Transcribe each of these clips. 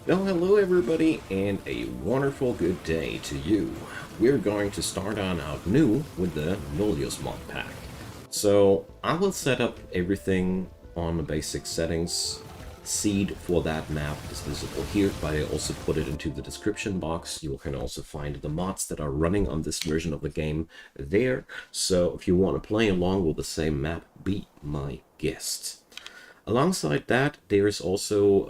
Well, hello everybody, and a wonderful good day to you. We're going to start on out new with the Nullius mod pack. So I will set up everything on the basic settings. Seed for that map is visible here, but I also put it into the description box. You can also find the mods that are running on this version of the game there. So if you want to play along with the same map, be my guest. Alongside that, there is also,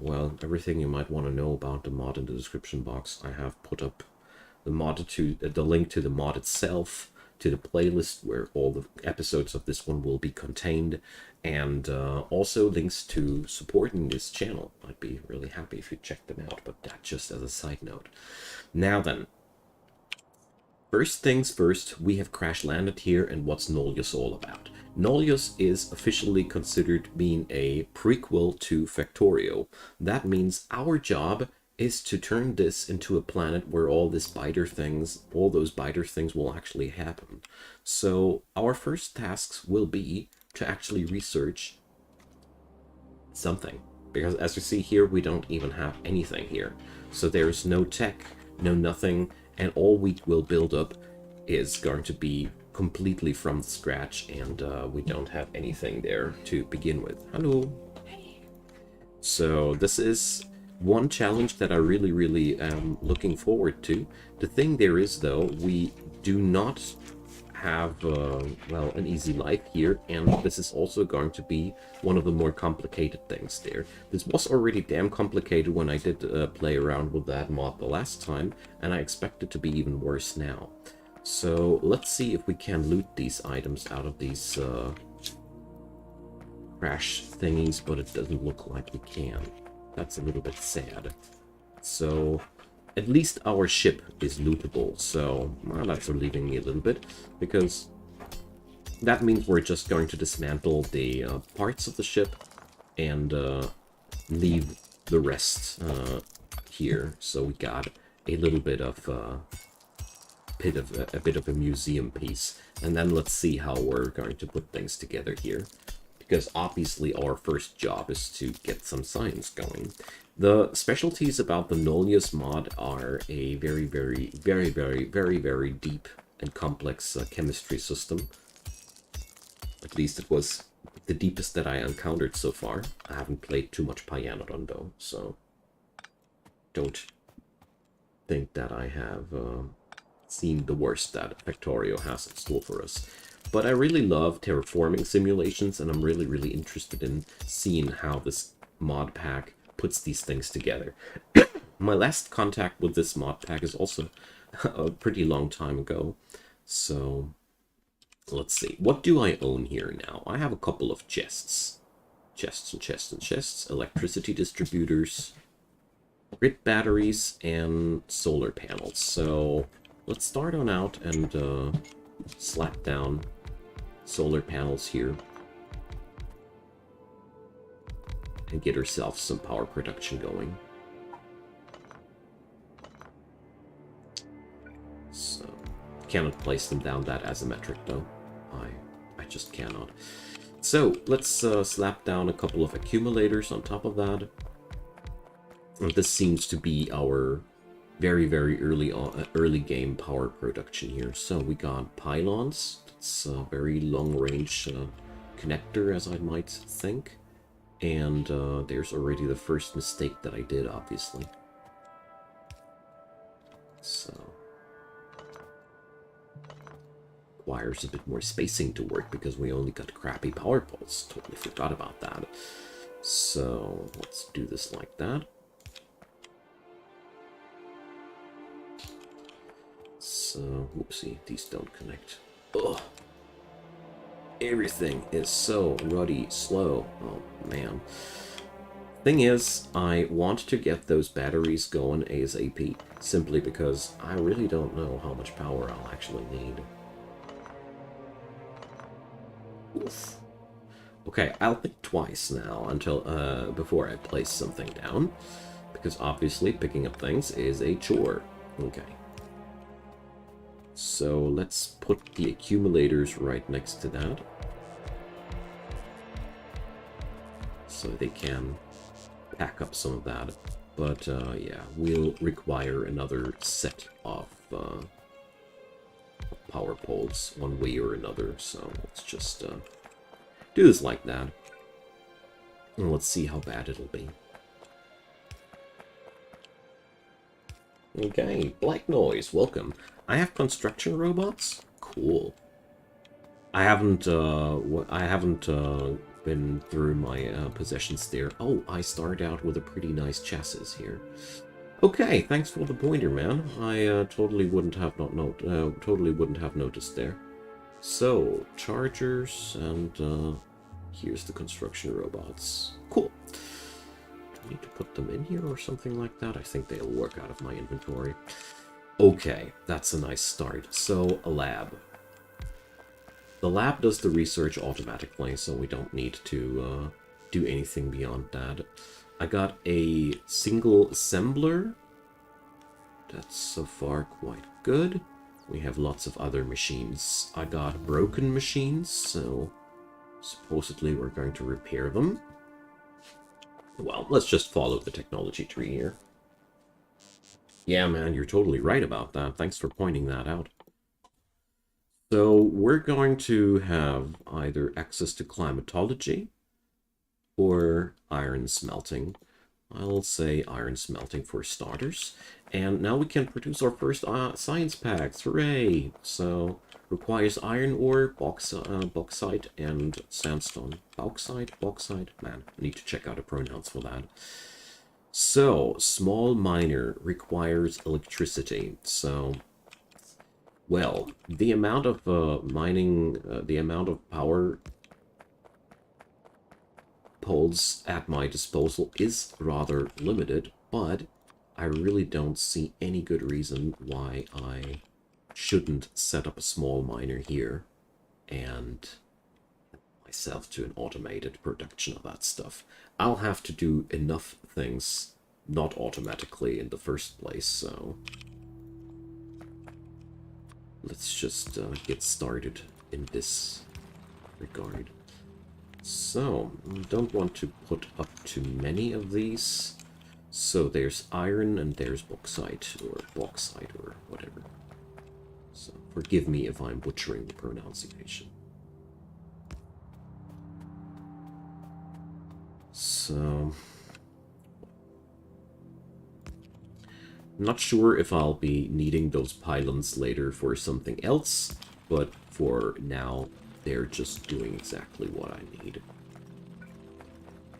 well, everything you might want to know about the mod in the description box. I have put up the link to the mod itself, to the playlist where all the episodes of this one will be contained, and also links to supporting this channel. I'd be really happy if you check them out, but that just as a side note. Now then, first things first, we have crash landed here, and what's Nullius all about? Nullius is officially considered being a prequel to Factorio. That means our job is to turn this into a planet where all those biter things will actually happen. So our first tasks will be to actually research something. Because as you see here, we don't even have anything here. So there's no tech, no nothing, and all we will build up is going to be completely from scratch, and we don't have anything there to begin with. Hello. So this is one challenge that I really am looking forward to. The thing there is, though, we do not have, well, an easy life here, and this is also going to be one of the more complicated things there. This was already damn complicated when I did play around with that mod the last time, and I expect it to be even worse now. So let's see if we can loot these items out of these crash thingies, but it doesn't look like we can. That's a little bit sad. So at least our ship is lootable, so well, that's relieving me a little bit, because that means we're just going to dismantle the parts of the ship and leave the rest here. So we got a little bit of a bit of a museum piece, and then let's see how we're going to put things together here, because obviously our first job is to get some science going. The specialties about the Nullius mod are a very deep and complex chemistry system. At least it was the deepest that I encountered so far. I haven't played too much Pyanodon though, so don't think that I have seen the worst that Factorio has in store for us. But I really love terraforming simulations, and I'm really interested in seeing how this mod pack puts these things together. My last contact with this mod pack is also a pretty long time ago. So let's see. What do I own here now? I have a couple of chests. Chests and chests and chests. Electricity distributors, grid batteries, and solar panels. So let's start on out and slap down solar panels here and get ourselves some power production going. So cannot place them down that asymmetric though. I just cannot. So let's slap down a couple of accumulators on top of that. And this seems to be our very early game power production here. So we got pylons. It's a very long range connector, as I might think. And there's already the first mistake that I did, obviously. So requires a bit more spacing to work because we only got crappy power poles. Totally forgot about that. So let's do this like that. So, whoopsie, these don't connect. Ugh. Everything is so ruddy, slow. Oh, man. Thing is, I want to get those batteries going ASAP, simply because I really don't know how much power I'll actually need. Oof. Okay, I'll think twice now until before I place something down, because obviously picking up things is a chore. Okay. So let's put the accumulators right next to that, so they can pack up some of that But yeah, we'll require another set of power poles one way or another. So let's just do this like that. And let's see how bad it'll be. Okay, Black Noise, welcome. I have construction robots? Cool. I haven't been through my possessions there. Oh, I started out with a pretty nice chassis here. Okay, thanks for the pointer, man. I totally wouldn't have noticed there. So, chargers, and here's the construction robots. Cool. Do I need to put them in here or something like that? I think they'll work out of my inventory. Okay, that's a nice start. So, a lab. The lab does the research automatically, so we don't need to do anything beyond that. I got a single assembler. That's so far quite good. We have lots of other machines. I got broken machines, so supposedly we're going to repair them. Well, let's just follow the technology tree here. Yeah, man, you're totally right about that. Thanks for pointing that out. So we're going to have either access to climatology or iron smelting. I'll say iron smelting for starters. And now we can produce our first science packs. Hooray! So requires iron ore, bauxite, and sandstone. Bauxite? Man, I need to check out the pronouns for that. So, small miner requires electricity. So, well, the amount of the amount of power poles at my disposal is rather limited, but I really don't see any good reason why I shouldn't set up a small miner here and myself to an automated production of that stuff. I'll have to do enough things not automatically in the first place, so let's just get started in this regard. So, we don't want to put up too many of these. So there's iron and there's bauxite or whatever. So forgive me if I'm butchering the pronunciation. So, not sure if I'll be needing those pylons later for something else, but for now, they're just doing exactly what I need.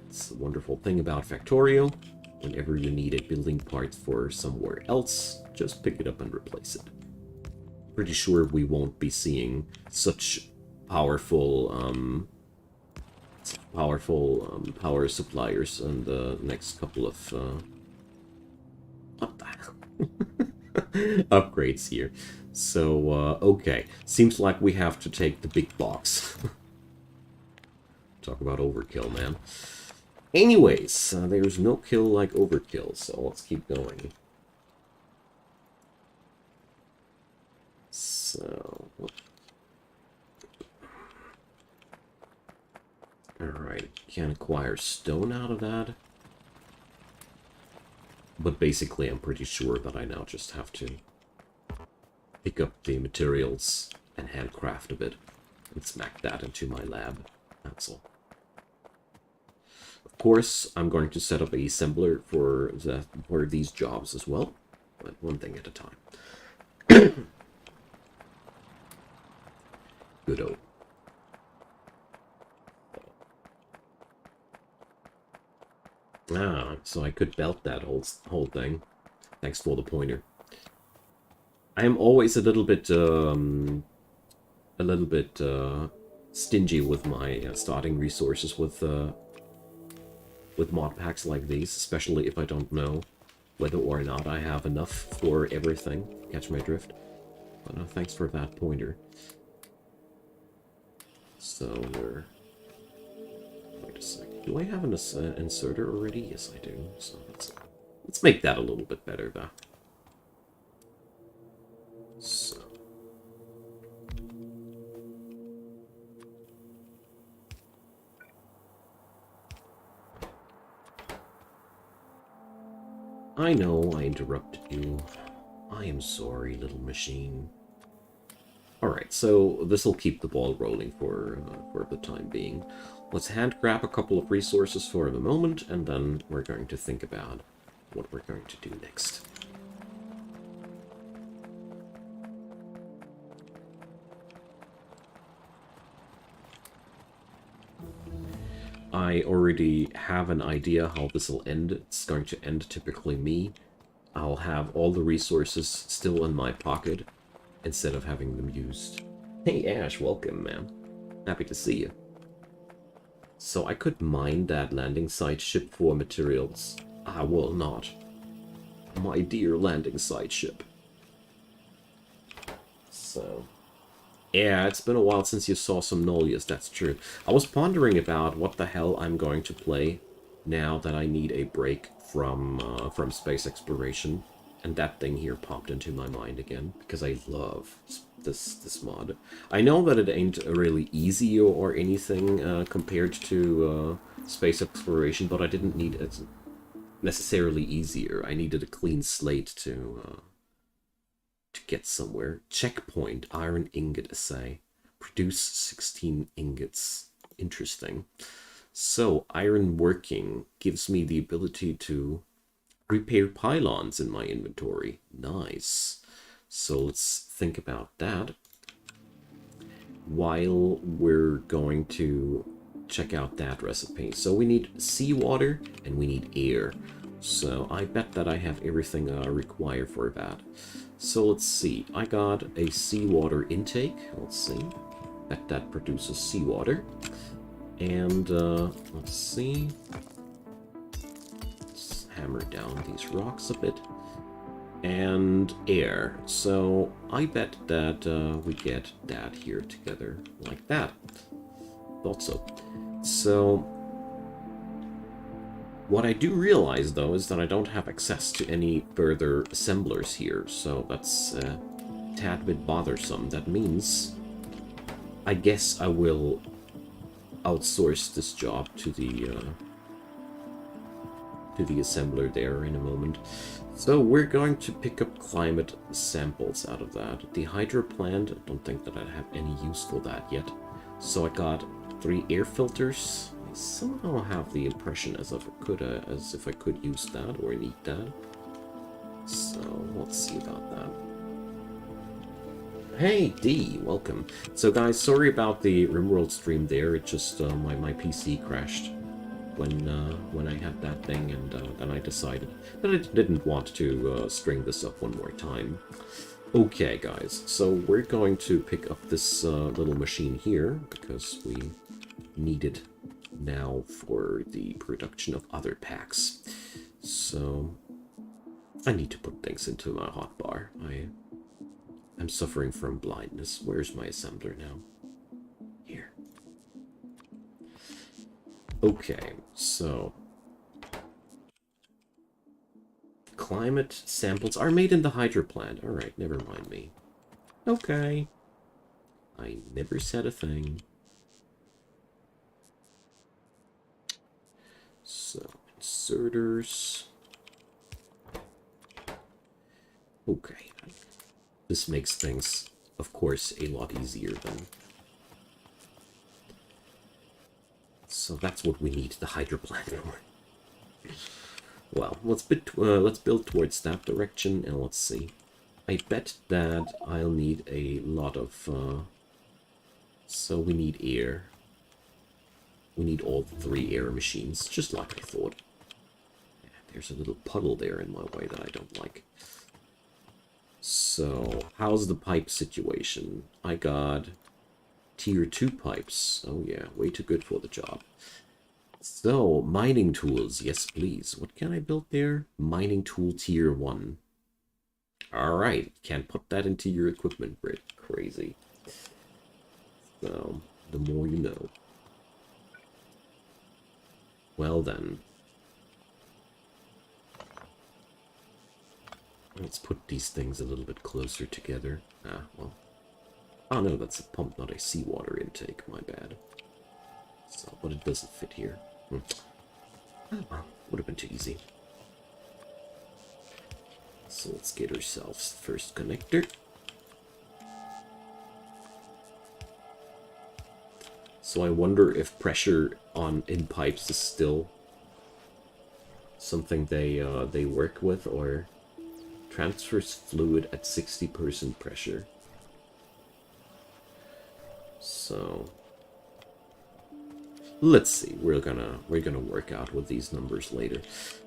It's the wonderful thing about Factorio. Whenever you need a building part for somewhere else, just pick it up and replace it. Pretty sure we won't be seeing such powerful power suppliers in the next couple of what the hell? Upgrades here. So okay, seems like we have to take the big box. Talk about overkill, man. Anyways, there's no kill like overkill, so let's keep going. So, alright, can acquire stone out of that. But basically, I'm pretty sure that I now just have to pick up the materials and handcraft a bit and smack that into my lab. That's all. Of course, I'm going to set up a assembler for these jobs as well, but one thing at a time. Good-o. Ah, so I could belt that whole thing. Thanks for the pointer. I am always a little bit stingy with my starting resources with mod packs like these, especially if I don't know whether or not I have enough for everything. Catch my drift? But thanks for that pointer. So we're... Wait a sec. Do I have an inserter already? Yes, I do. So let's make that a little bit better, though. So... I know I interrupted you. I am sorry, little machine. Alright, so this'll keep the ball rolling for the time being. Let's hand grab a couple of resources for the moment, and then we're going to think about what we're going to do next. I already have an idea how this will end. It's going to end typically me. I'll have all the resources still in my pocket instead of having them used. Hey Ash, welcome, man. Happy to see you. So I could mine that landing site ship for materials. I will not. My dear landing site ship. So... yeah, it's been a while since you saw some Nullius, that's true. I was pondering about what the hell I'm going to play now that I need a break from space exploration. And that thing here popped into my mind again, because I love this mod. I know that it ain't really easy or anything compared to space exploration, but I didn't need it necessarily easier. I needed a clean slate to get somewhere. Checkpoint, iron ingot assay. Produce 16 ingots. Interesting. So, iron working gives me the ability to repair pylons in my inventory. Nice. So let's think about that while we're going to check out that recipe. So we need seawater and we need air. So I bet that I have everything required for that. So let's see. I got a seawater intake. Let's see. That produces seawater. And let's see. Let's hammer down these rocks a bit. And air. So I bet that we get that here together like that. Thought so. So what I do realize, though, is that I don't have access to any further assemblers here, so that's a tad bit bothersome. That means I guess I will outsource this job to the assembler there in a moment. So we're going to pick up climate samples out of that. The hydro plant, I don't think that I have any use for that yet. So I got 3 air filters. I somehow have the impression as if I could use that or need that. So let's see about that. Hey D, welcome. So guys, sorry about the RimWorld stream there. It just my PC crashed when I had that thing, and then I decided that I didn't want to string this up one more time. Okay, guys, so we're going to pick up this little machine here because we need it now for the production of other packs. So I need to put things into my hotbar. I'm suffering from blindness. Where's my assembler now? Here. Okay, so climate samples are made in the hydro plant. Alright, never mind me. Okay. I never said a thing. So, inserters. Okay. This makes things, of course, a lot easier then. So that's what we need the hydro plant for. Well, let's build towards that direction, and let's see. I bet that I'll need a lot of... so we need air. We need all 3 air machines, just like I thought. Yeah, there's a little puddle there in my way that I don't like. So, how's the pipe situation? I got tier 2 pipes. Oh yeah, way too good for the job. So, mining tools, yes please. What can I build there? Mining tool tier 1. Alright, can't put that into your equipment grid. Crazy. So, the more you know. Well then. Let's put these things a little bit closer together. Ah, well. Oh no, that's a pump, not a seawater intake. My bad. So, but it doesn't fit here. Oh, well, would have been too easy. So let's get ourselves the first connector. So I wonder if pressure in pipes is still something they work with, or transfers fluid at 60% pressure. So let's see. We're gonna work out with these numbers later.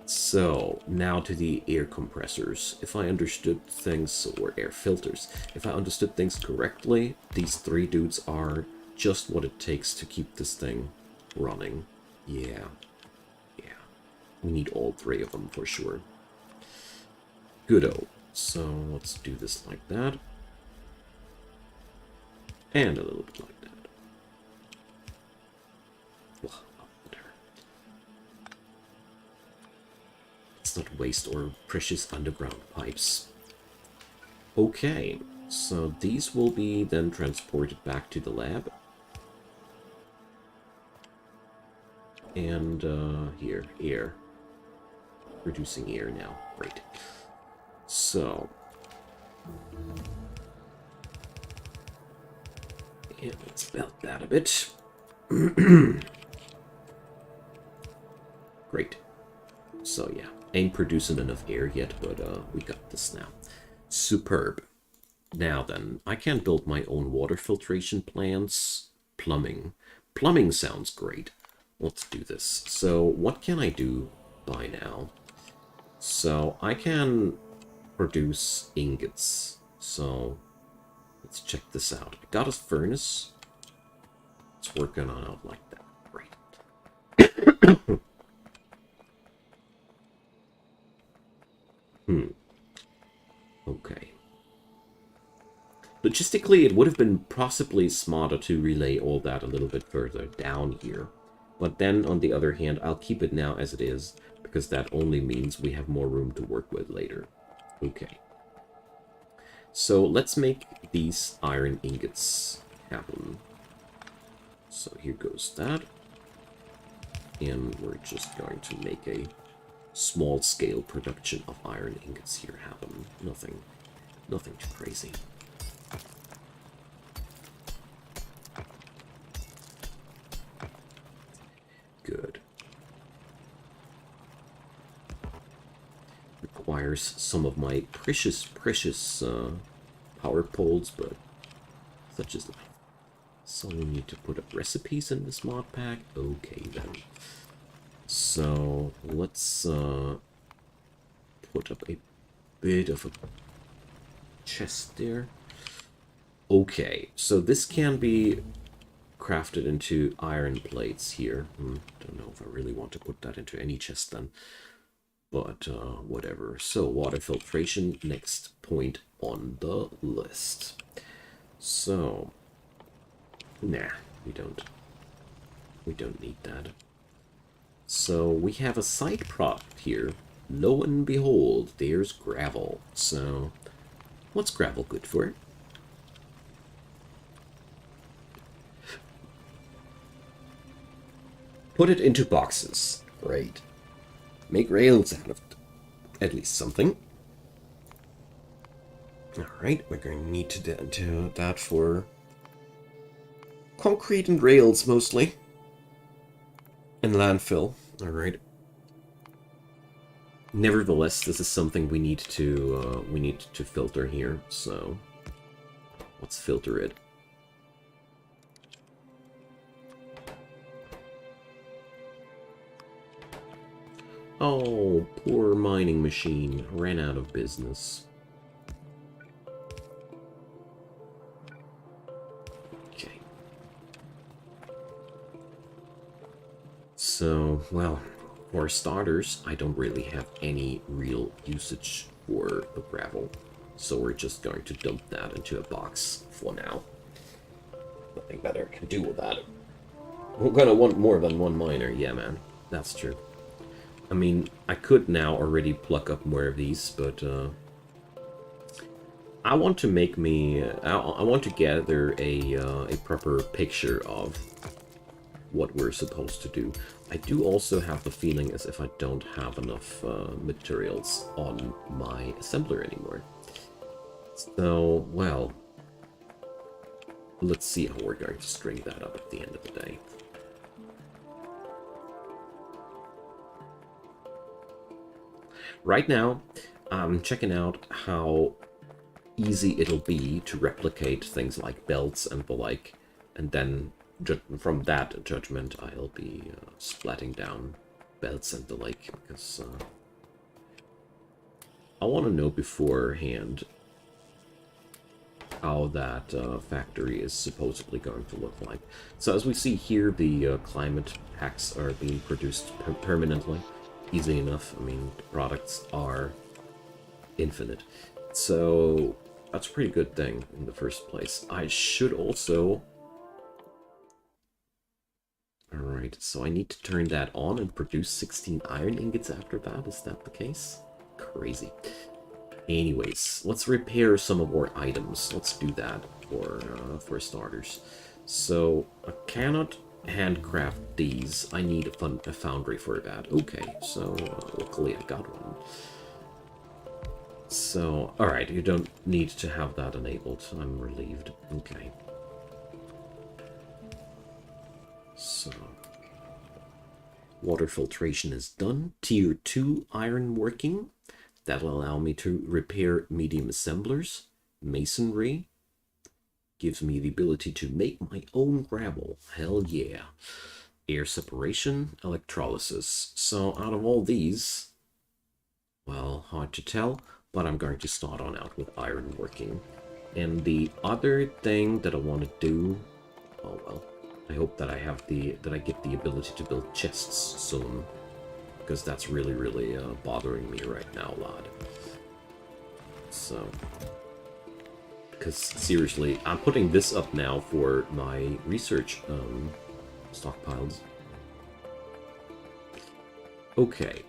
So now to the air compressors. If I understood things, or air filters, if I understood things correctly, these three dudes are just what it takes to keep this thing running. Yeah. We need all three of them for sure. Good-o. So let's do this like that. And a little bit like that. Well, whatever. Let's not waste our precious underground pipes. Okay, so these will be then transported back to the lab. And here, air. Producing air now. Great. So. Yeah, let's belt that a bit. Great. So yeah, ain't producing enough air yet, but we got this now. Superb. Now then, I can build my own water filtration plants. Plumbing. Plumbing sounds great. Let's do this. So what can I do by now? So I can produce ingots. So let's check this out. I got a furnace. It's working on out like that. Great. Okay. Logistically, it would have been possibly smarter to relay all that a little bit further down here. But then, on the other hand, I'll keep it now as it is, because that only means we have more room to work with later. Okay. So let's make these iron ingots happen. So here goes that. And we're just going to make a small-scale production of iron ingots here happen. Nothing too crazy. Good. Requires some of my precious power poles, but such is life. So we need to put up recipes in this mod pack. Okay then. So let's put up a bit of a chest there. Okay, so this can be crafted into iron plates here. Don't know if I really want to put that into any chest then. But whatever. So water filtration, next point on the list. So nah, we don't need that. So we have a side product here. Lo and behold, there's gravel. So what's gravel good for? Put it into boxes. Great. Make rails out of it. At least something. Alright, we're going to need to do that for concrete and rails mostly. And landfill. Alright. Nevertheless, this is something we need to filter here, so let's filter it. Oh, poor mining machine. Ran out of business. Okay. So, well, for starters, I don't really have any real usage for the gravel. So we're just going to dump that into a box for now. Nothing better can do with that. We're gonna want more than one miner. Yeah, man. That's true. I mean, I could now already pluck up more of these, but I want to make me... I want to gather a proper picture of what we're supposed to do. I do also have the feeling as if I don't have enough materials on my assembler anymore. So, well, let's see how we're going to string that up at the end of the day. Right now, I'm checking out how easy it'll be to replicate things like belts and the like, and then from that judgment I'll be splatting down belts and the like, because I want to know beforehand how that factory is supposedly going to look like. So as we see here, the climate packs are being produced permanently. Easy enough. I mean, the products are infinite. So that's a pretty good thing in the first place. I should also... Alright, so I need to turn that on and produce 16 iron ingots after that. Is that the case? Crazy. Anyways, let's repair some of our items. Let's do that for starters. So, I cannot handcraft these. I need a foundry for that. Okay, so luckily I got one. So, alright, you don't need to have that enabled. I'm relieved. Okay. So, water filtration is done. Tier 2 iron working. That'll allow me to repair medium assemblers. Masonry gives me the ability to make my own gravel. Hell yeah. Air separation, electrolysis. So out of all these, well, hard to tell, but I'm going to start on out with iron working. And the other thing that I want to do, oh well, I hope that I get the ability to build chests soon, because that's really, really bothering me right now a lot. So, because seriously, I'm putting this up now for my research stockpiles. Okay.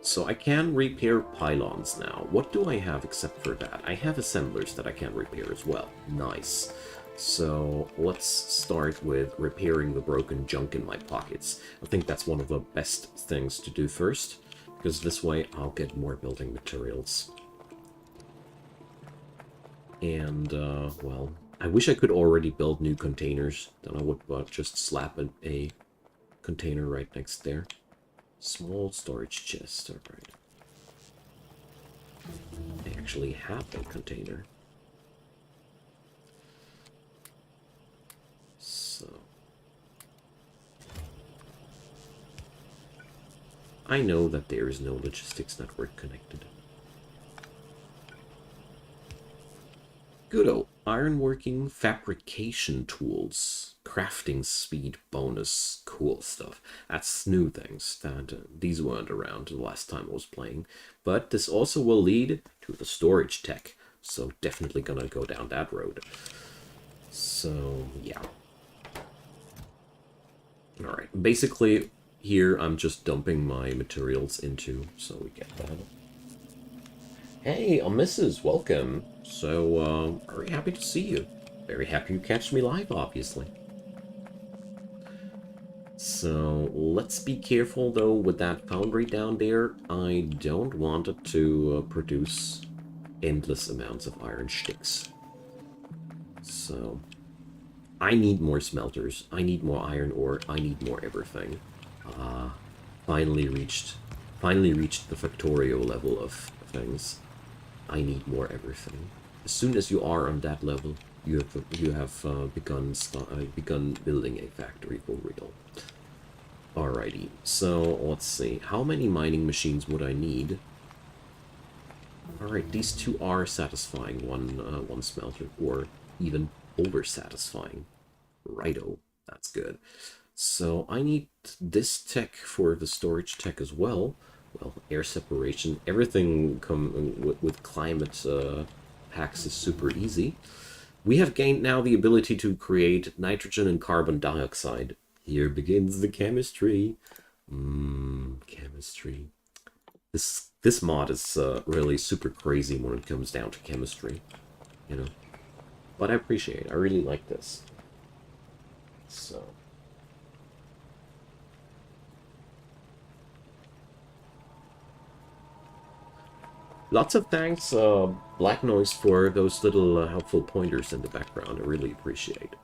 So I can repair pylons now. What do I have except for that? I have assemblers that I can repair as well. Nice. So let's start with repairing the broken junk in my pockets. I think that's one of the best things to do first, because this way I'll get more building materials. And, well, I wish I could already build new containers. Then I would just slap a container right next there. Small storage chest, alright. I actually have a container. So... I know that there is no logistics network connected. Good-o. Ironworking fabrication tools. Crafting speed bonus. Cool stuff. That's new things. That these weren't around the last time I was playing. But this also will lead to the storage tech. So definitely gonna go down that road. So, yeah. Alright. Basically, here I'm just dumping my materials into, so we get that. Hey, Mrs. Welcome. So, very happy to see you. Very happy you catch me live, obviously. So, let's be careful, though, with that foundry down there. I don't want it to produce endless amounts of iron sticks. So, I need more smelters. I need more iron ore. I need more everything. Finally reached the Factorio level of things. I need more everything. As soon as you are on that level, you have begun building a factory for real. Alrighty, so let's see. How many mining machines would I need? Alright, these two are satisfying one smelter, or even over-satisfying. Righto, that's good. So I need this tech for the storage tech as well. Well, air separation, everything with climate packs is super easy. We have gained now the ability to create nitrogen and carbon dioxide. Here begins the chemistry. Chemistry. This mod is really super crazy when it comes down to chemistry, you know. But I appreciate it. I really like this. So, Lots of thanks, Black Noise, for those little helpful pointers in the background. I really appreciate.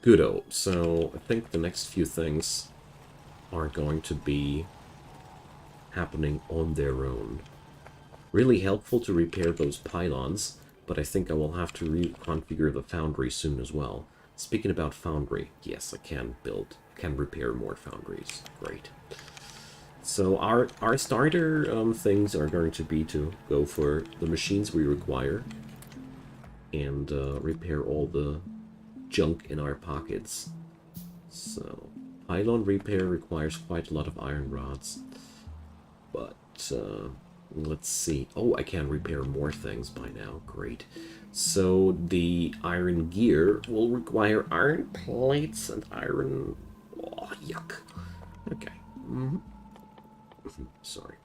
Goodo. So I think the next few things are going to be happening on their own. Really helpful to repair those pylons, but I think I will have to reconfigure the foundry soon as well. Speaking about foundry, yes, I can repair more foundries. Great. So our starter things are going to be to go for the machines we require and repair all the junk in our pockets. So pylon repair requires quite a lot of iron rods, but let's see. Oh, I can repair more things by now. Great. So the iron gear will require iron plates and iron... Oh, yuck. Okay. Sorry.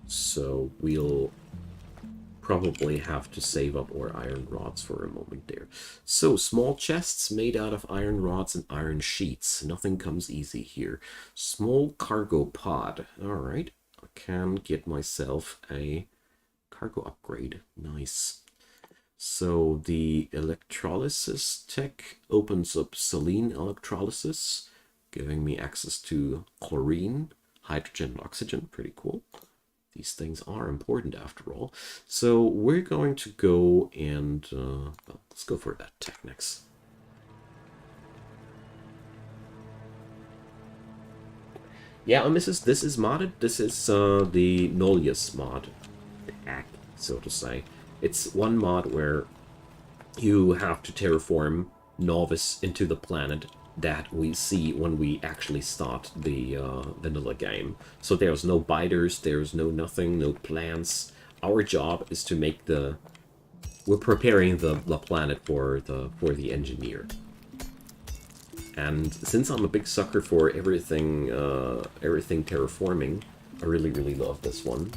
So we'll probably have to save up our iron rods for a moment there. So, small chests made out of iron rods and iron sheets. Nothing comes easy here. Small cargo pod. Alright. I can get myself a cargo upgrade. Nice. So, the electrolysis tech opens up saline electrolysis, giving me access to chlorine, hydrogen, and oxygen. Pretty cool. These things are important after all. So we're going to go and, well, let's go for that tech next. Yeah, this is modded. This is the Nullius mod pack, so to say. It's one mod where you have to terraform Novice into the planet that we see when we actually start the vanilla game. So there's no biters, there's no nothing, no plants. Our job is to make the... We're preparing the planet for the engineer. And since I'm a big sucker for everything terraforming, I really, really love this one.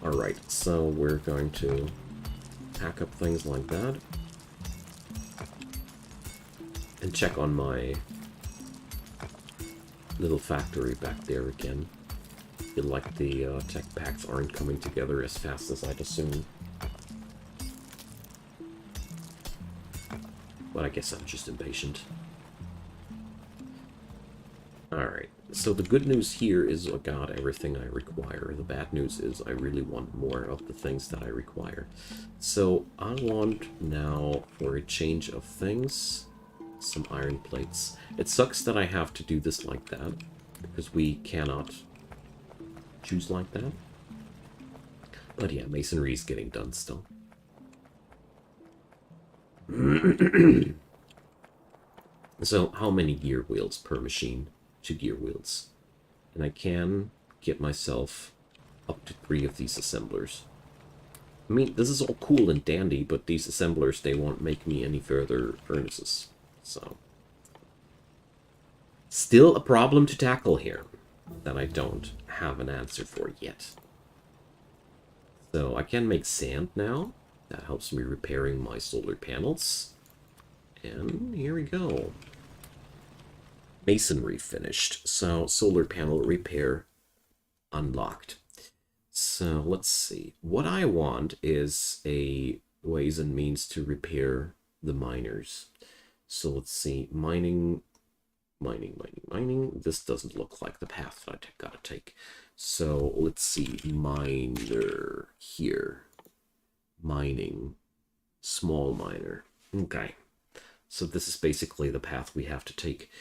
Alright, so we're going to pack up things like that. And check on my little factory back there again. Feel like the tech packs aren't coming together as fast as I'd assume. But I guess I'm just impatient. Alright, so the good news here is I got everything I require. The bad news is I really want more of the things that I require. So I want now, for a change of things, some iron plates. It sucks that I have to do this like that, because we cannot choose like that. But yeah, masonry is getting done still. So how many gear wheels per machine? 2 gear wheels. And I can get myself up to 3 of these assemblers. I mean, this is all cool and dandy, but these assemblers, they won't make me any further furnaces. So, still a problem to tackle here that I don't have an answer for yet. So I can make sand now. That helps me repairing my solar panels. And here we go. Masonry finished. So solar panel repair unlocked. So let's see. What I want is a ways and means to repair the miners. So let's see, mining. This doesn't look like the path that I gotta take. So let's see, miner here. Mining, small miner. Okay. So this is basically the path we have to take.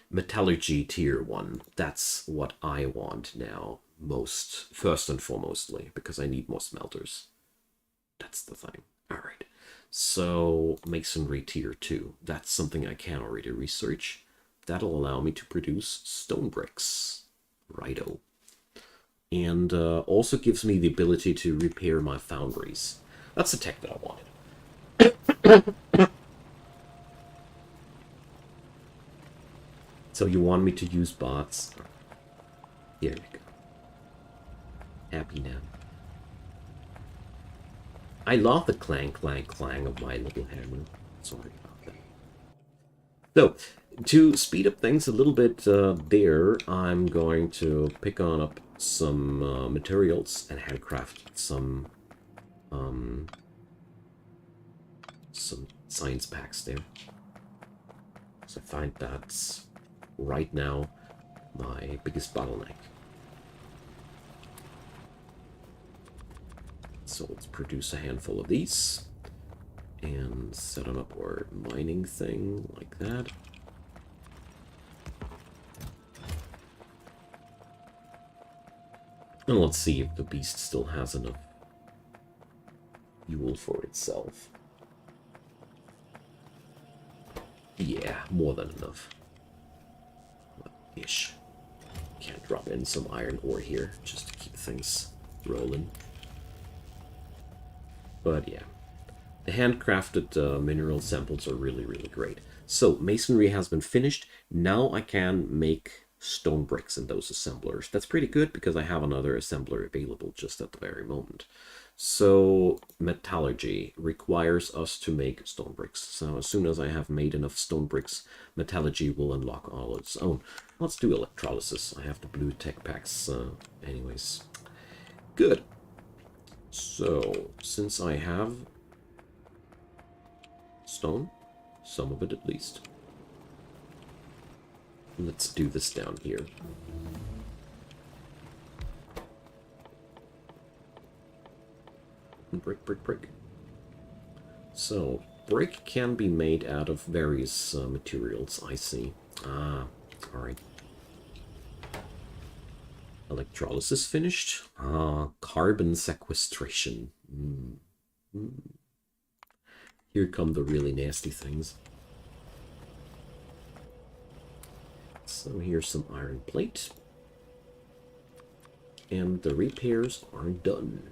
Metallurgy tier 1. That's what I want now, first and foremostly, because I need more smelters. That's the thing. Alright. So, masonry tier 2. That's something I can already research. That'll allow me to produce stone bricks. Righto. And also gives me the ability to repair my foundries. That's the tech that I wanted. So you want me to use bots? Here we go. Happy now. I love the clang, clang, clang of my little hammer. Sorry about that. So, to speed up things a little bit there, I'm going to pick on up some materials and handcraft some science packs there. So I find that's right now my biggest bottleneck. So let's produce a handful of these and set them up our mining thing like that. And let's see if the beast still has enough fuel for itself. Yeah, more than enough. Ish. Can't drop in some iron ore here just to keep things rolling. But yeah, the handcrafted mineral samples are really, really great. So masonry has been finished. Now I can make stone bricks in those assemblers. That's pretty good because I have another assembler available just at the very moment. So metallurgy requires us to make stone bricks. So as soon as I have made enough stone bricks, metallurgy will unlock all its own. Let's do electrolysis. I have the blue tech packs anyways. Good. So since I have stone, some of it at least, let's do this down here. Brick, brick, brick. So, brick can be made out of various materials, I see. Ah, alright. Electrolysis finished. Ah, carbon sequestration. Here come the really nasty things. So here's some iron plate. And the repairs are done.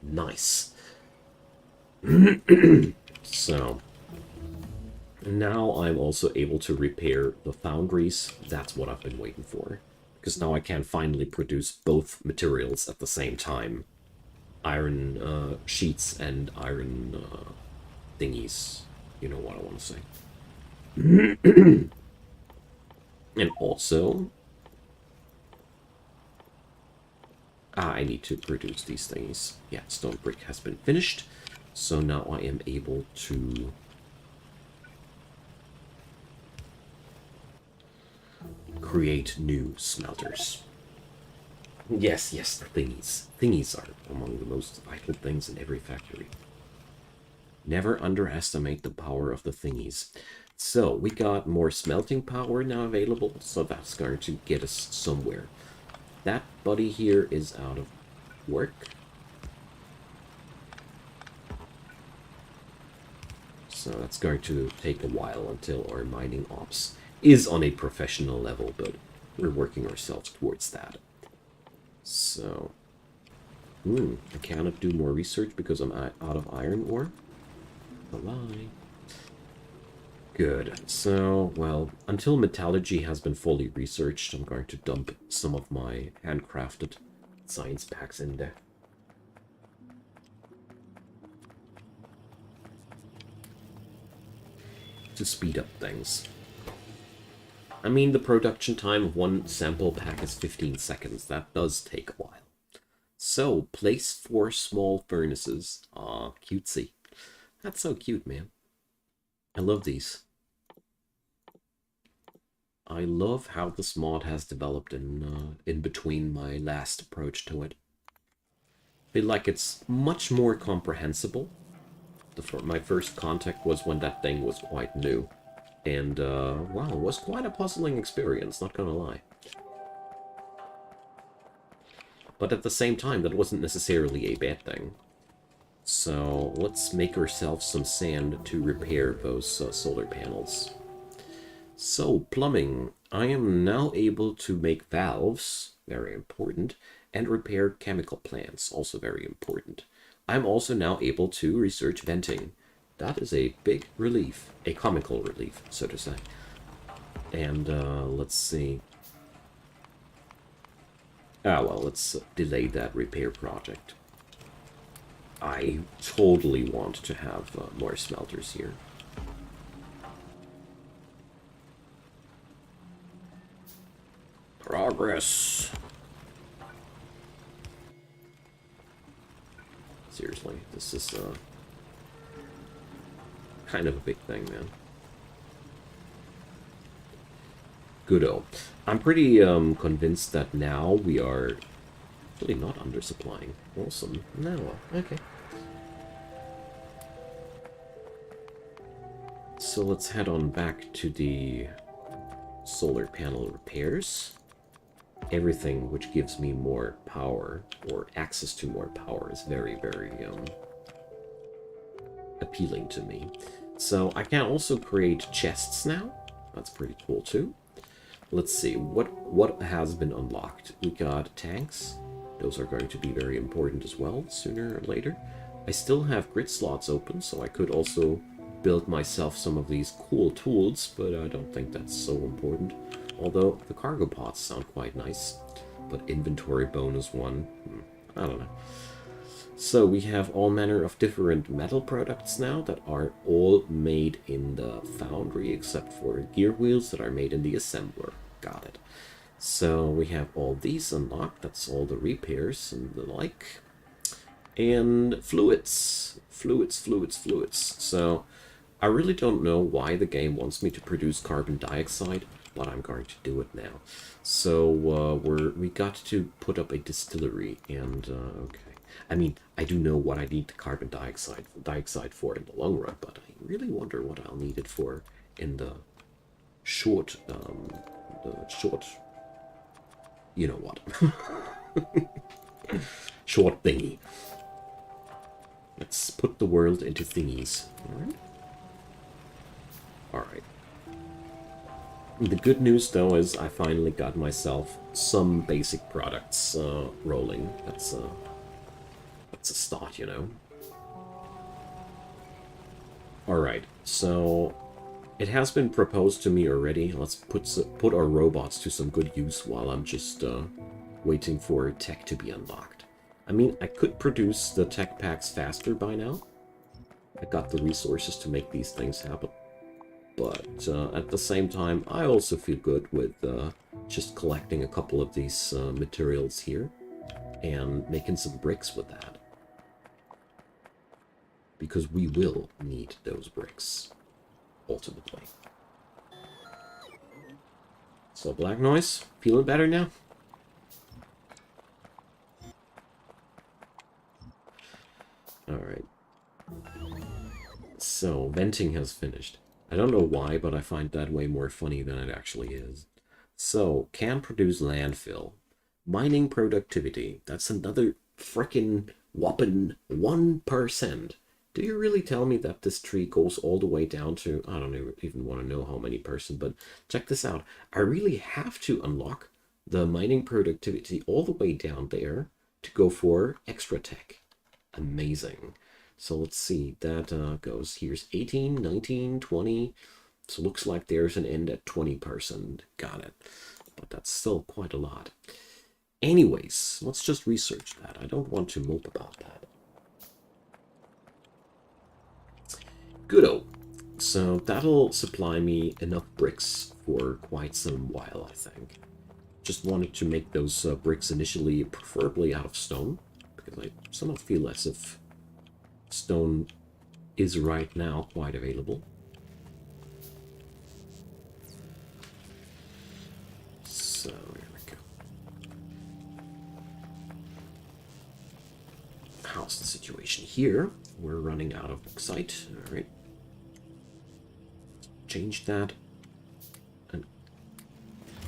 Nice. So now I'm also able to repair the foundries. That's what I've been waiting for. Because now I can finally produce both materials at the same time. Iron sheets and iron thingies. You know what I want to say. And also, I need to produce these things. Yeah, stone brick has been finished. So now I am able to create new smelters. Yes, yes, the thingies. Thingies are among the most vital things in every factory. Never underestimate the power of the thingies. So we got more smelting power now available, so that's going to get us somewhere. That buddy here is out of work. So that's going to take a while until our mining ops is on a professional level, but we're working ourselves towards that. So, I cannot do more research because I'm out of iron ore. A lie. Good. So, well, until metallurgy has been fully researched, I'm going to dump some of my handcrafted science packs in there. To speed up things. I mean, the production time of one sample pack is 15 seconds. That does take a while. So, place 4 small furnaces. Aw, cutesy. That's so cute, man. I love these. I love how this mod has developed in between my last approach to it. I feel like it's much more comprehensible. My first contact was when that thing was quite new. And, wow, it was quite a puzzling experience, not gonna lie. But at the same time, that wasn't necessarily a bad thing. So, let's make ourselves some sand to repair those solar panels. So, plumbing. I am now able to make valves, very important, and repair chemical plants, also very important. I'm also now able to research venting. That is a big relief, a comical relief, so to say. And let's see. Ah, well, let's delay that repair project. I totally want to have more smelters here. Progress. Seriously, this is kind of a big thing, man. Goodo. I'm pretty convinced that now we are really not undersupplying. Awesome. Now, okay. So let's head on back to the solar panel repairs. Everything which gives me more power, or access to more power, is very, very appealing to me. So I can also create chests now. That's pretty cool too. Let's see, what has been unlocked? We got tanks. Those are going to be very important as well, sooner or later. I still have grid slots open, so I could also build myself some of these cool tools, but I don't think that's so important. Although the cargo pods sound quite nice. But inventory bonus one, I don't know. So we have all manner of different metal products now that are all made in the foundry, except for gear wheels that are made in the assembler. Got it. So we have all these unlocked. That's all the repairs and the like. And fluids. Fluids. So I really don't know why the game wants me to produce carbon dioxide, but I'm going to do it now. So we got to put up a distillery, and okay. I mean, I do know what I need the carbon dioxide for in the long run, but I really wonder what I'll need it for in the short, you know what, short thingy. Let's put the world into thingies. All right. The good news, though, is I finally got myself some basic products rolling. That's a start, you know. Alright, so it has been proposed to me already. Let's put our robots to some good use while I'm just waiting for tech to be unlocked. I mean, I could produce the tech packs faster by now. I got the resources to make these things happen. But at the same time, I also feel good with just collecting a couple of these materials here and making some bricks with that. Because we will need those bricks, ultimately. So, Black Noise, feeling better now? Alright. So, venting has finished. I don't know why, but I find that way more funny than it actually is. So, can produce landfill. Mining productivity. That's another frickin' whopping 1%. Do you really tell me that this tree goes all the way down to, I don't even want to know how many percent, but check this out. I really have to unlock the mining productivity all the way down there to go for extra tech. Amazing. So let's see, that goes, here's 18, 19, 20. So looks like there's an end at 20%. Got it. But that's still quite a lot. Anyways, let's just research that. I don't want to mope about that. Goodo. So that'll supply me enough bricks for quite some while, I think. Just wanted to make those bricks initially, preferably out of stone, because I somehow feel as if stone is right now quite available. So here we go. How's the situation here? We're running out of bauxite. All right. Change that and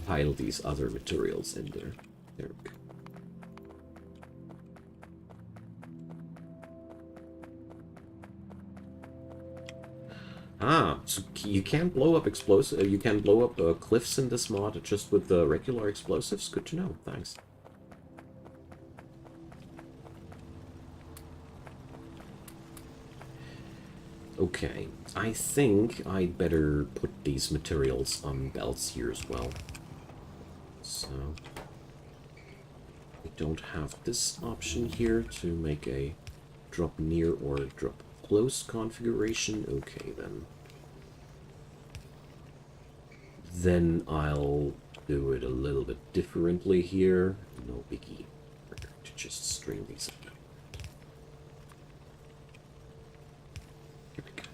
pile these other materials in there. There we go. Ah, so you can blow up explosives. You can blow up cliffs in this mod just with the regular explosives. Good to know. Thanks. Okay, I think I'd better put these materials on belts here as well. So we don't have this option here to make a drop near or drop close configuration. Okay, then I'll do it a little bit differently here. No biggie. We're going to just string these up. Here we go.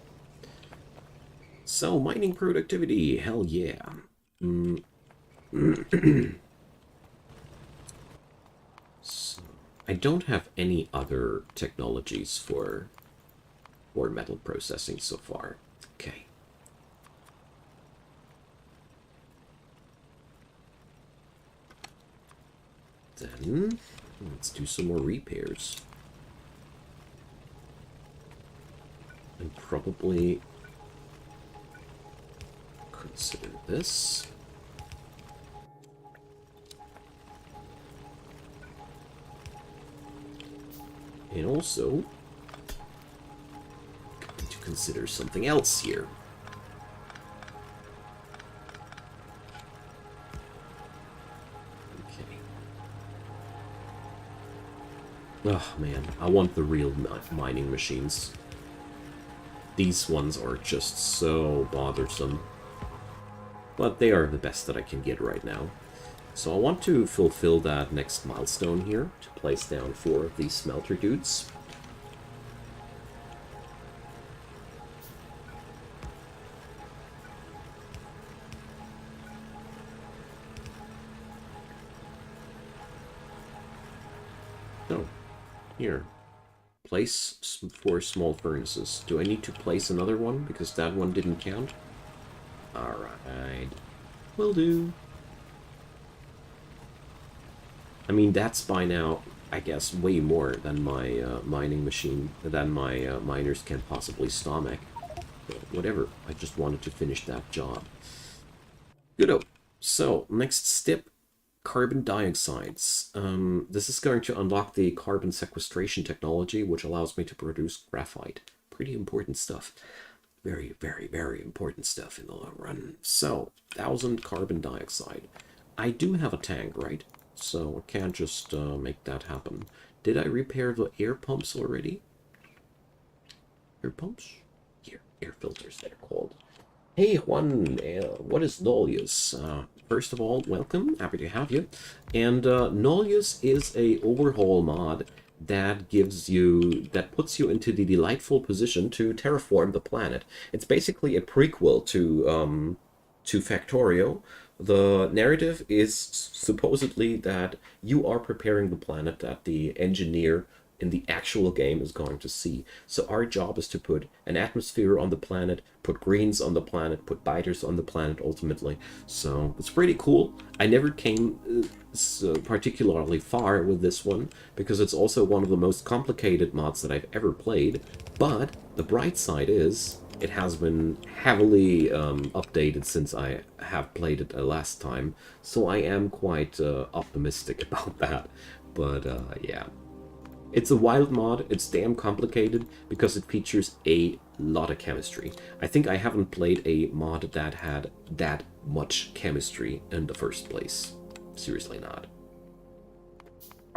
So, mining productivity, hell yeah. So, I don't have any other technologies for metal processing so far. Okay. Then, let's do some more repairs. And probably consider this. And also, going to consider something else here. Oh man, I want the real mining machines. These ones are just so bothersome. But they are the best that I can get right now. So I want to fulfill that next milestone here, to place down 4 of these smelter dudes. Oh. Here, place 4 small furnaces. Do I need to place another one because that one didn't count? Alright, will do. I mean, that's by now, I guess, way more than my mining machine, than my miners can possibly stomach. But whatever, I just wanted to finish that job. Good-o. So, next step. Carbon dioxides. This is going to unlock the carbon sequestration technology, which allows me to produce graphite. Pretty important stuff. Very, very, very important stuff in the long run. So, 1,000 carbon dioxide. I do have a tank, right? So, I can't just make that happen. Did I repair the air pumps already? Air pumps? Here, air filters, they're called. Hey Juan, what is Nullius? First of all, welcome, happy to have you. And Nullius is a overhaul mod that puts you into the delightful position to terraform the planet. It's basically a prequel to Factorio. The narrative is supposedly that you are preparing the planet that the engineer in the actual game is going to see. So our job is to put an atmosphere on the planet, put greens on the planet, put biters on the planet ultimately. So it's pretty cool. I never came particularly far with this one because it's also one of the most complicated mods that I've ever played. But the bright side is it has been heavily updated since I have played it last time. So I am quite optimistic about that. But yeah. It's a wild mod, it's damn complicated, because it features a lot of chemistry. I think I haven't played a mod that had that much chemistry in the first place. Seriously not.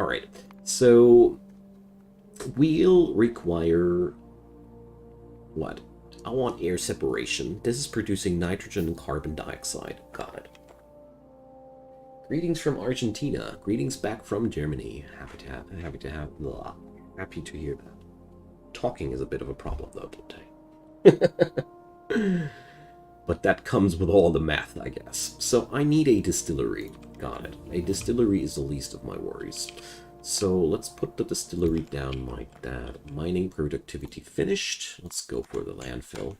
Alright, so we'll require... what? I want air separation. This is producing nitrogen and carbon dioxide. Got it. Greetings from Argentina. Greetings back from Germany. Happy to hear that. Talking is a bit of a problem though today. But that comes with all the math, I guess. So I need a distillery. Got it. A distillery is the least of my worries. So let's put the distillery down like that. Mining productivity finished. Let's go for the landfill.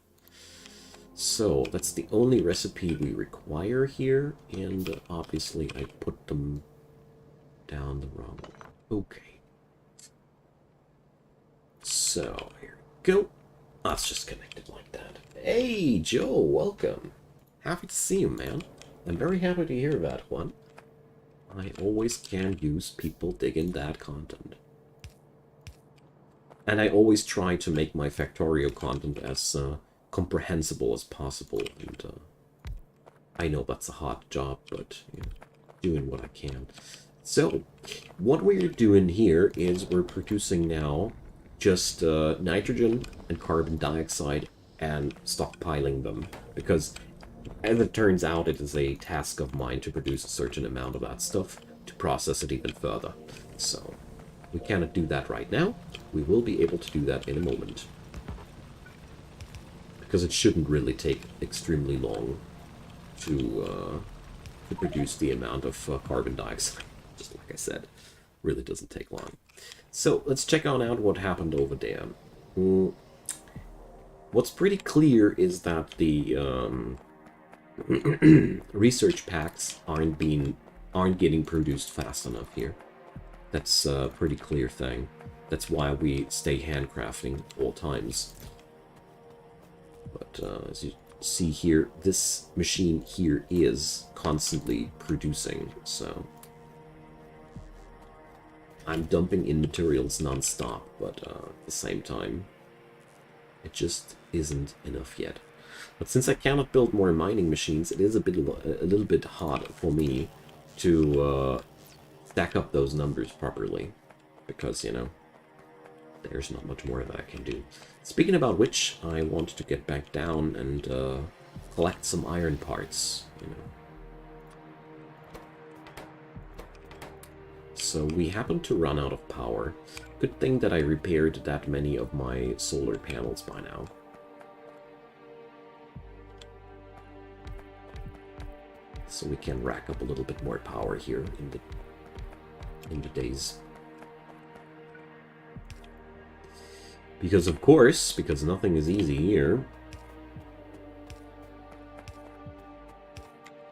So that's the only recipe we require here, and obviously I put them down the wrong way. Okay. So here we go. Let's just connect it like that. Hey Joe, welcome. Happy to see you, man. I'm very happy to hear that one. I always can use people digging that content. And I always try to make my Factorio content as comprehensible as possible, and I know that's a hard job, but you know, doing what I can. So what we're doing here is we're producing now just nitrogen and carbon dioxide and stockpiling them, because As it turns out, it is a task of mine to produce a certain amount of that stuff to process it even further. So we cannot do that right now. We will be able to do that in a moment. Because it shouldn't really take extremely long to produce the amount of carbon dioxide. Just like I said, really doesn't take long. So let's check on out what happened over there. What's pretty clear is that the research packs aren't getting produced fast enough here. That's a pretty clear thing. That's why we stay handcrafting all times. But as you see here, this machine here is constantly producing, so I'm dumping in materials non-stop, but at the same time, it just isn't enough yet. But since I cannot build more mining machines, it is a little bit hard for me to stack up those numbers properly, because, you know, there's not much more that I can do. Speaking about which, I want to get back down and collect some iron parts, you know. So we happen to run out of power. Good thing that I repaired that many of my solar panels by now. So we can rack up a little bit more power here in the days. Because of course, because nothing is easy here,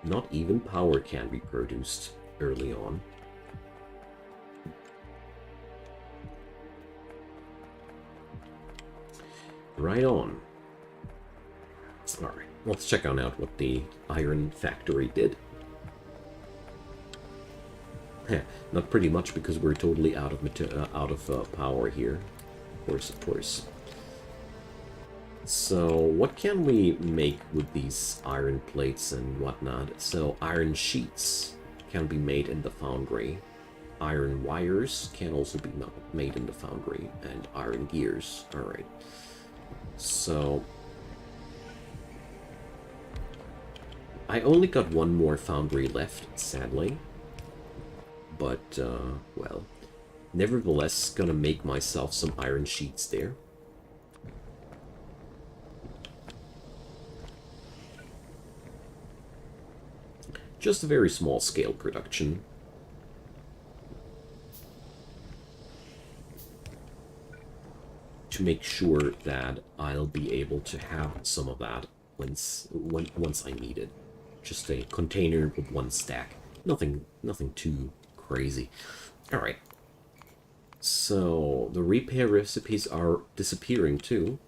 not even power can be produced early on. Right on. Alright, let's check on out what the iron factory did. Not pretty much, because we're totally out of power here. Of course. So what can we make with these iron plates and whatnot? So iron sheets can be made in the foundry. Iron wires can also be made in the foundry, and iron gears. Alright. So I only got one more foundry left, sadly. But, well, nevertheless, gonna make myself some iron sheets there. Just a very small scale production. To make sure that I'll be able to have some of that once I need it. Just a container with one stack. Nothing too crazy. All right. So the repair recipes are disappearing too.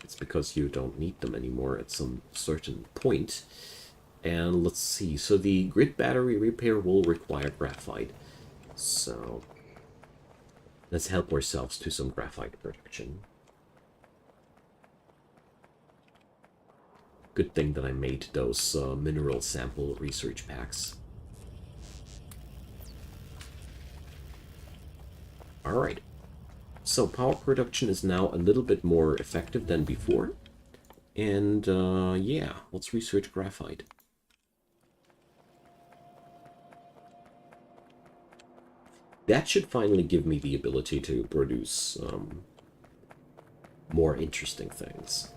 It's because you don't need them anymore at some certain point. And let's see. So the grid battery repair will require graphite. So let's help ourselves to some graphite production. Good thing that I made those mineral sample research packs. Alright. So power production is now a little bit more effective than before. And yeah, let's research graphite. That should finally give me the ability to produce more interesting things.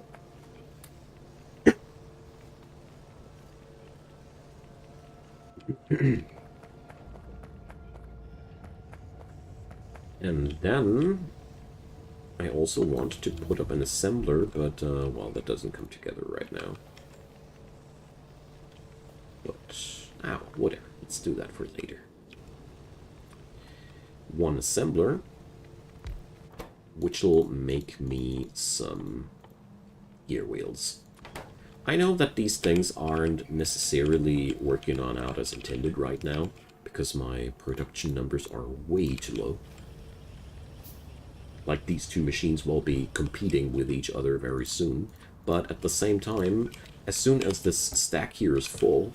And then I also want to put up an assembler, but well, that doesn't come together right now. But whatever, let's do that for later. One assembler, which will make me some gear wheels. I know that these things aren't necessarily working on out as intended right now, because my production numbers are way too low. Like, these two machines will be competing with each other very soon, but at the same time, as soon as this stack here is full,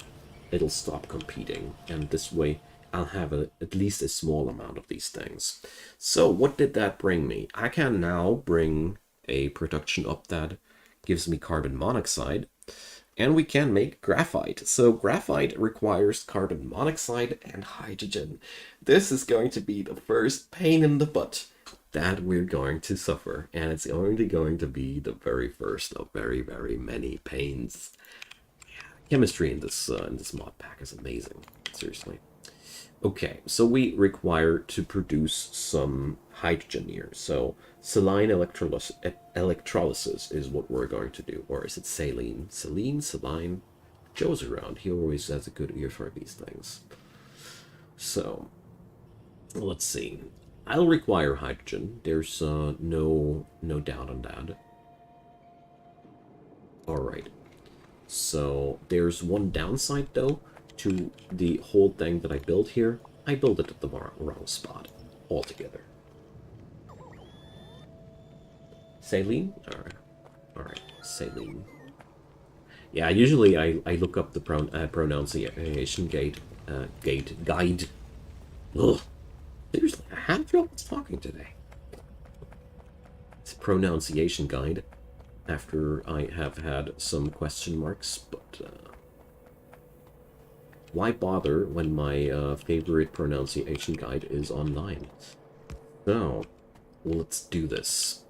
it'll stop competing, and this way I'll have at least a small amount of these things. So what did that bring me? I can now bring a production up that gives me carbon monoxide, And we can make graphite. So graphite requires carbon monoxide and hydrogen. This is going to be the first pain in the butt that we're going to suffer. And it's only going to be the very first of very, very many pains. Chemistry in this mod pack is amazing. Seriously. Okay, so we require to produce some hydrogen here. So saline electrolysis is what we're going to do. Or is it saline? Saline? Joe's around. He always has a good ear for these things. So, let's see. I'll require hydrogen. There's no doubt on that. Alright. So, there's one downside, though, to the whole thing that I built here. I built it at the wrong spot altogether. Saline? Alright, saline. Yeah, usually I look up the pronunciation guide. Ugh. Seriously, I have trouble talking today. It's a pronunciation guide after I have had some question marks, but why bother when my favorite pronunciation guide is online? So, let's do this.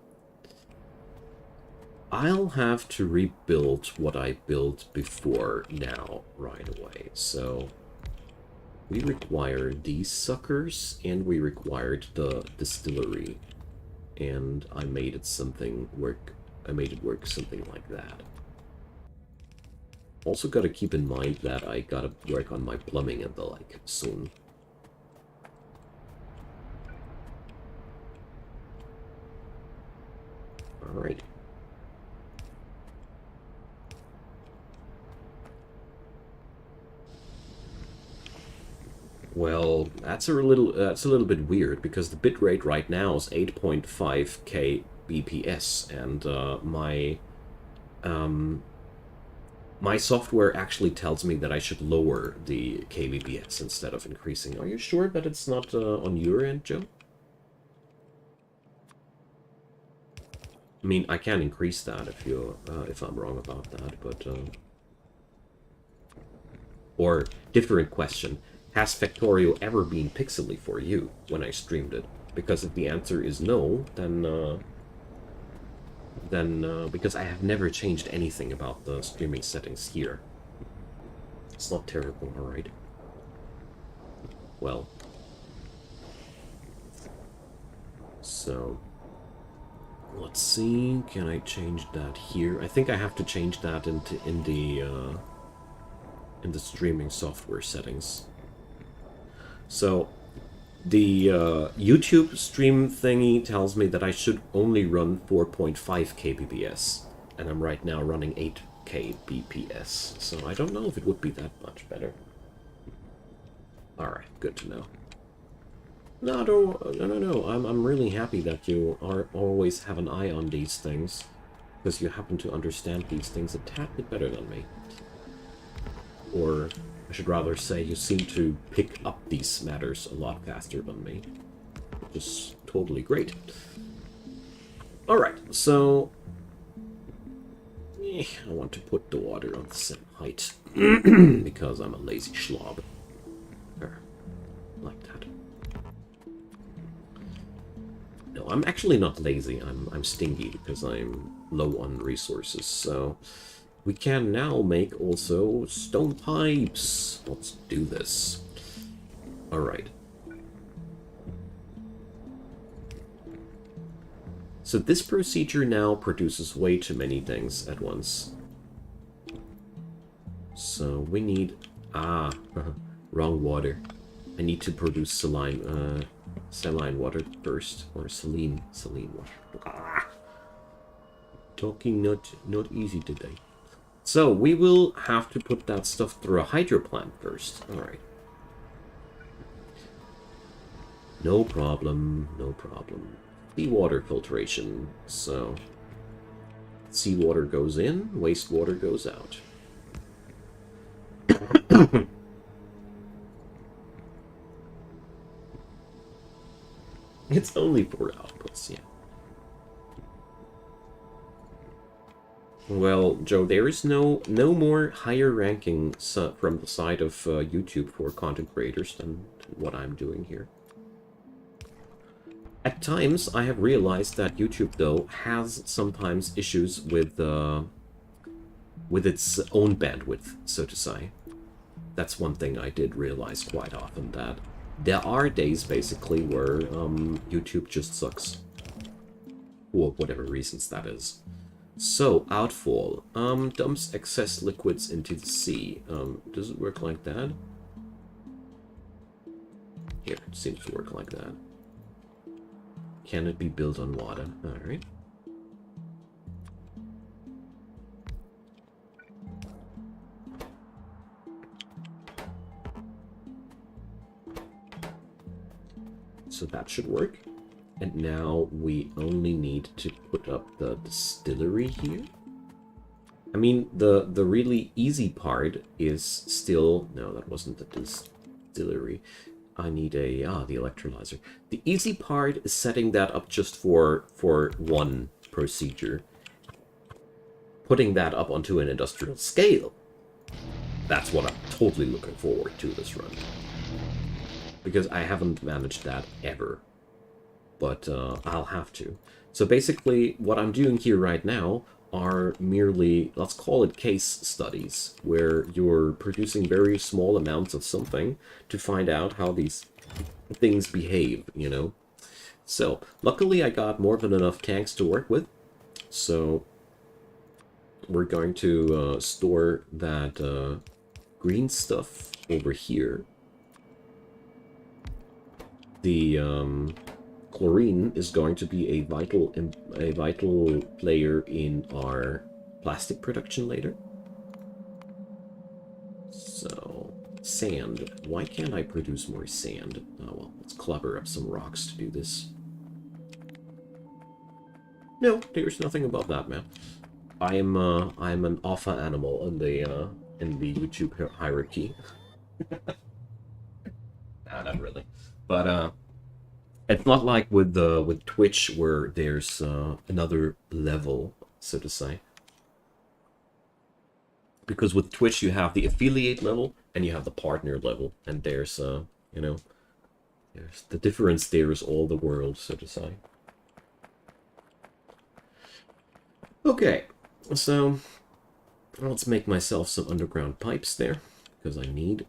I'll have to rebuild what I built before now right away. So, we require these suckers, and we required the distillery. And I made it work something like that. Also gotta keep in mind that I gotta work on my plumbing and the like soon. Alright. Well, that's a little bit weird because the bitrate right now is 8.5k bps, and my software actually tells me that I should lower the kbps instead of increasing. Are you sure that it's not on your end, Joe? I mean, I can increase that if I'm wrong about that, but or different question. Has Factorio ever been pixely for you when I streamed it? Because if the answer is no, then because I have never changed anything about the streaming settings here. It's not terrible, alright? Well. So, let's see, can I change that here? I think I have to change that in the streaming software settings. So, the YouTube stream thingy tells me that I should only run 4.5 kbps, and I'm right now running 8 kbps, so I don't know if it would be that much better. Alright, good to know. No, I'm really happy that you always have an eye on these things, because you happen to understand these things a tad bit better than me. Or I should rather say you seem to pick up these matters a lot faster than me, which is totally great. Alright, so I want to put the water on the same height, because I'm a lazy schlob. Like that. No, I'm actually not lazy, I'm stingy, because I'm low on resources, so we can now make also stone pipes. Let's do this. Alright. So this procedure now produces way too many things at once. So we need... wrong water. I need to produce saline water first. Or saline water. Talking not easy today. So, we will have to put that stuff through a hydro plant first. Alright. No problem. Seawater filtration. So, seawater goes in, wastewater goes out. It's only 4 outputs, yeah. Well, Joe, there is no more higher ranking from the side of YouTube for content creators than what I'm doing here. At times, I have realized that YouTube, though, has sometimes issues with its own bandwidth, so to say. That's one thing I did realize quite often, that there are days, basically, where YouTube just sucks. For whatever reasons that is. So, outfall. Dumps excess liquids into the sea. Does it work like that? Here, it seems to work like that. Can it be built on water? Alright. So that should work. And now we only need to put up the distillery here. I mean, the really easy part is still... No, that wasn't the distillery. I need the electrolyzer. The easy part is setting that up just for one procedure. Putting that up onto an industrial scale. That's what I'm totally looking forward to this run. Because I haven't managed that ever. But I'll have to. So basically, what I'm doing here right now are merely, let's call it case studies, where you're producing very small amounts of something to find out how these things behave, you know? So, luckily I got more than enough tanks to work with, so we're going to store that green stuff over here. The chlorine is going to be a vital player in our plastic production later. So, sand. Why can't I produce more sand? Oh well, let's clubber up some rocks to do this. No, there's nothing above that, man. I'm an alpha animal in the YouTube hierarchy. Nah, not really, but it's not like with Twitch where there's another level, so to say. Because with Twitch you have the affiliate level and you have the partner level, and there's you know, there's the difference. There is all the world, so to say. Okay, so let's make myself some underground pipes there, because I need.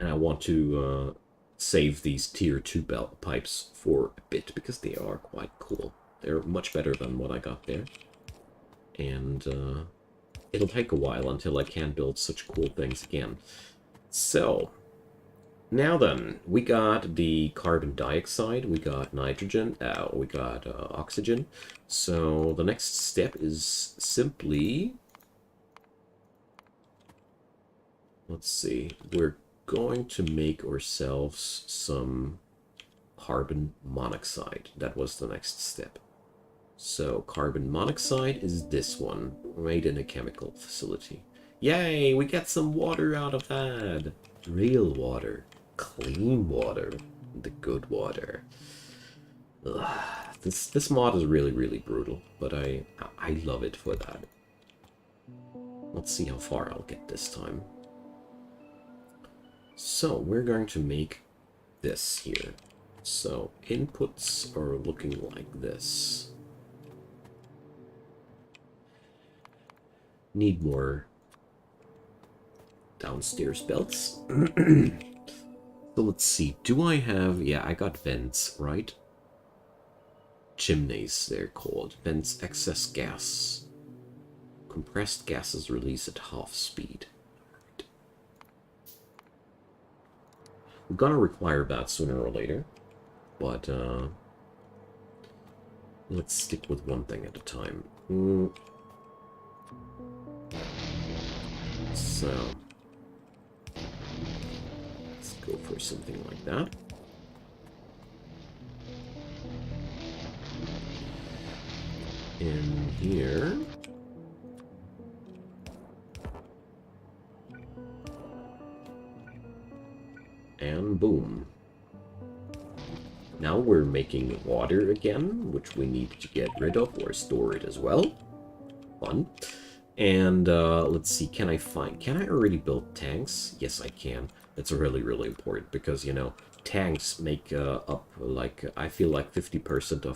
And I want to save these tier 2 belt pipes for a bit, because they are quite cool. They're much better than what I got there. And it'll take a while until I can build such cool things again. So, now then, we got the carbon dioxide, we got nitrogen, we got oxygen. So the next step is simply... Let's see, we're going to make ourselves some carbon monoxide. That was the next step. So carbon monoxide is this one, made in a chemical facility. Yay, we get some water out of that. Real water, clean water, the good water. Ugh, this mod is really brutal, but I love it for that. Let's see how far I'll get this time. So we're going to make this here. So inputs are looking like this. Need more downstairs belts. So let's see. Do I have... Yeah, I got vents, right? Chimneys, they're called. Vents excess gas. Compressed gases release at half speed. Right. We're gonna require that sooner or later. But, let's stick with one thing at a time. So, let's go for something like that. In here. And boom. Now we're making water again, which we need to get rid of or store it as well. Fun. And let's see, can I already build tanks? Yes, I can. That's really, really important because, you know, tanks make up, like, I feel like 50%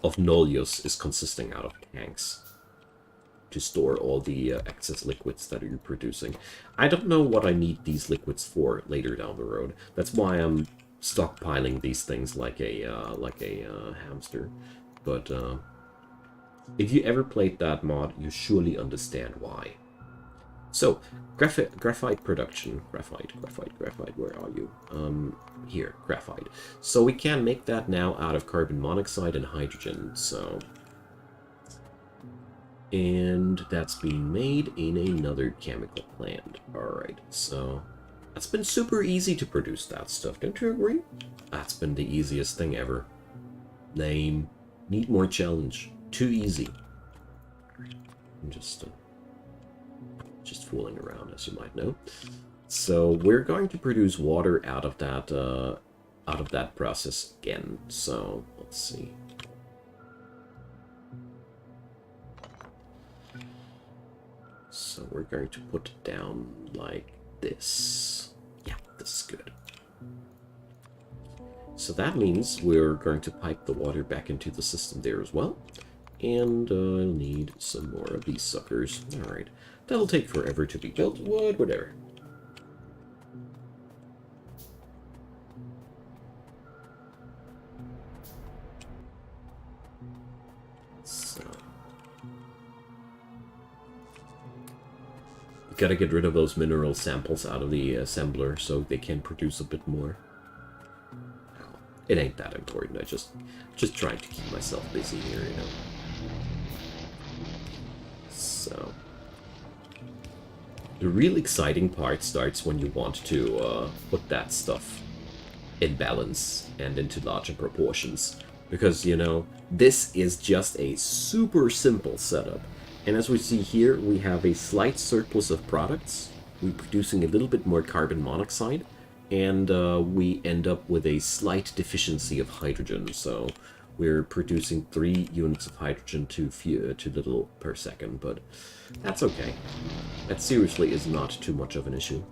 of Nullius is consisting out of tanks to store all the excess liquids that you're producing. I don't know what I need these liquids for later down the road. That's why I'm stockpiling these things like a hamster. But if you ever played that mod, you surely understand why. So, graphite production. Graphite, where are you? Here, graphite. So we can make that now out of carbon monoxide and hydrogen, so... And that's being made in another chemical plant. Alright, so... That's been super easy to produce that stuff, don't you agree? That's been the easiest thing ever. Lame. Need more challenge. Too easy. I'm just fooling around, as you might know. So we're going to produce water out of that process again. So let's see. So we're going to put it down like this. Yeah, this is good. So that means we're going to pipe the water back into the system there as well. And I'll need some more of these suckers. Alright. That'll take forever to be built. Whatever. So. Gotta get rid of those mineral samples out of the assembler so they can produce a bit more. It ain't that important. I just trying to keep myself busy here, you know. So the real exciting part starts when you want to put that stuff in balance and into larger proportions, because, you know, this is just a super simple setup. And as we see here, we have a slight surplus of products. We're producing a little bit more carbon monoxide, and we end up with a slight deficiency of hydrogen. So we're producing 3 units of hydrogen too little per second, but that's okay. That seriously is not too much of an issue.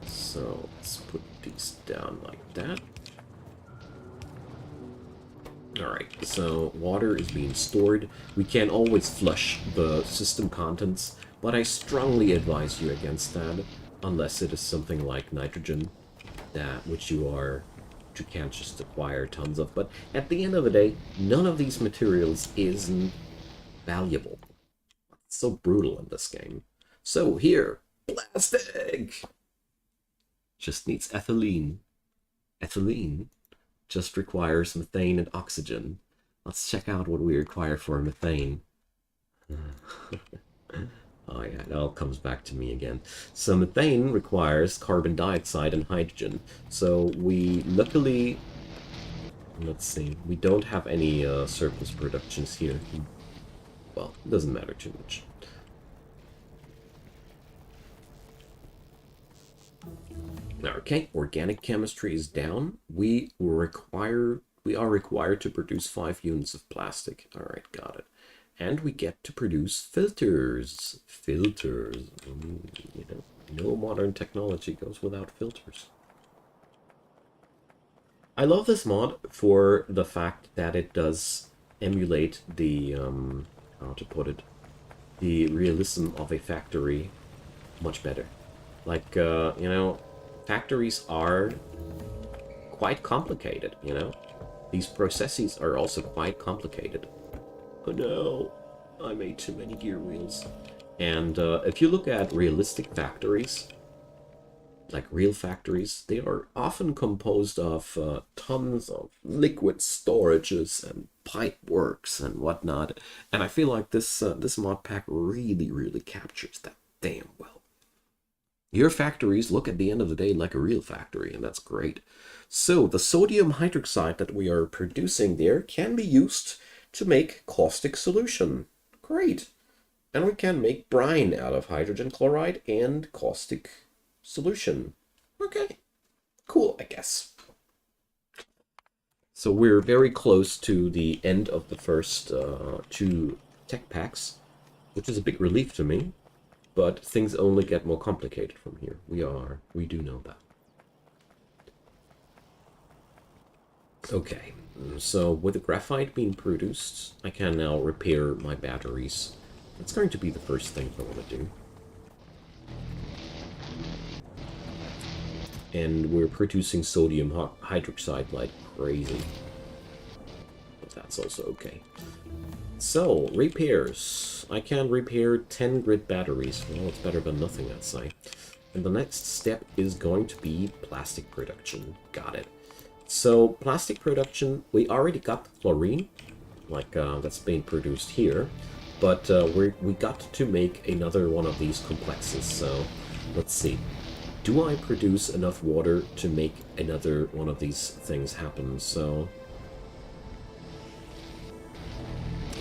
So let's put these down like that. Alright, so water is being stored. We can always flush the system contents, but I strongly advise you against that, unless it is something like nitrogen, which you can't just acquire tons of. But at the end of the day, none of these materials is valuable. It's so brutal in this game. So here, plastic! Just needs ethylene. Ethylene just requires methane and oxygen. Let's check out what we require for methane. Oh yeah, it all comes back to me again. So methane requires carbon dioxide and hydrogen. So we luckily... Let's see, we don't have any surplus productions here. Well, it doesn't matter too much. Okay, organic chemistry is down. We are required to produce 5 units of plastic. Alright, got it. And we get to produce filters. Filters. You know, no modern technology goes without filters. I love this mod for the fact that it does emulate the, how to put it, the realism of a factory much better. Like, you know, factories are quite complicated, you know? These processes are also quite complicated. Oh no, I made too many gear wheels. And if you look at realistic factories, like real factories, they are often composed of tons of liquid storages and pipe works and whatnot. And I feel like this mod pack really captures that damn well. Your factories look at the end of the day like a real factory, and that's great. So the sodium hydroxide that we are producing there can be used to make caustic solution. Great. And we can make brine out of hydrogen chloride and caustic solution. Okay. cool, I guess. So we're very close to the end of the first two tech packs, which is a big relief to me, but things only get more complicated from here. We do know that. Okay, so with the graphite being produced, I can now repair my batteries. That's going to be the first thing I want to do. And we're producing sodium hydroxide like crazy. But that's also okay. So, repairs. I can repair 10 grid batteries. Well, it's better than nothing, I'd say. And the next step is going to be plastic production. Got it. So, plastic production, we already got the fluorine, like that's being produced here. But we got to make another one of these complexes, so let's see. Do I produce enough water to make another one of these things happen? So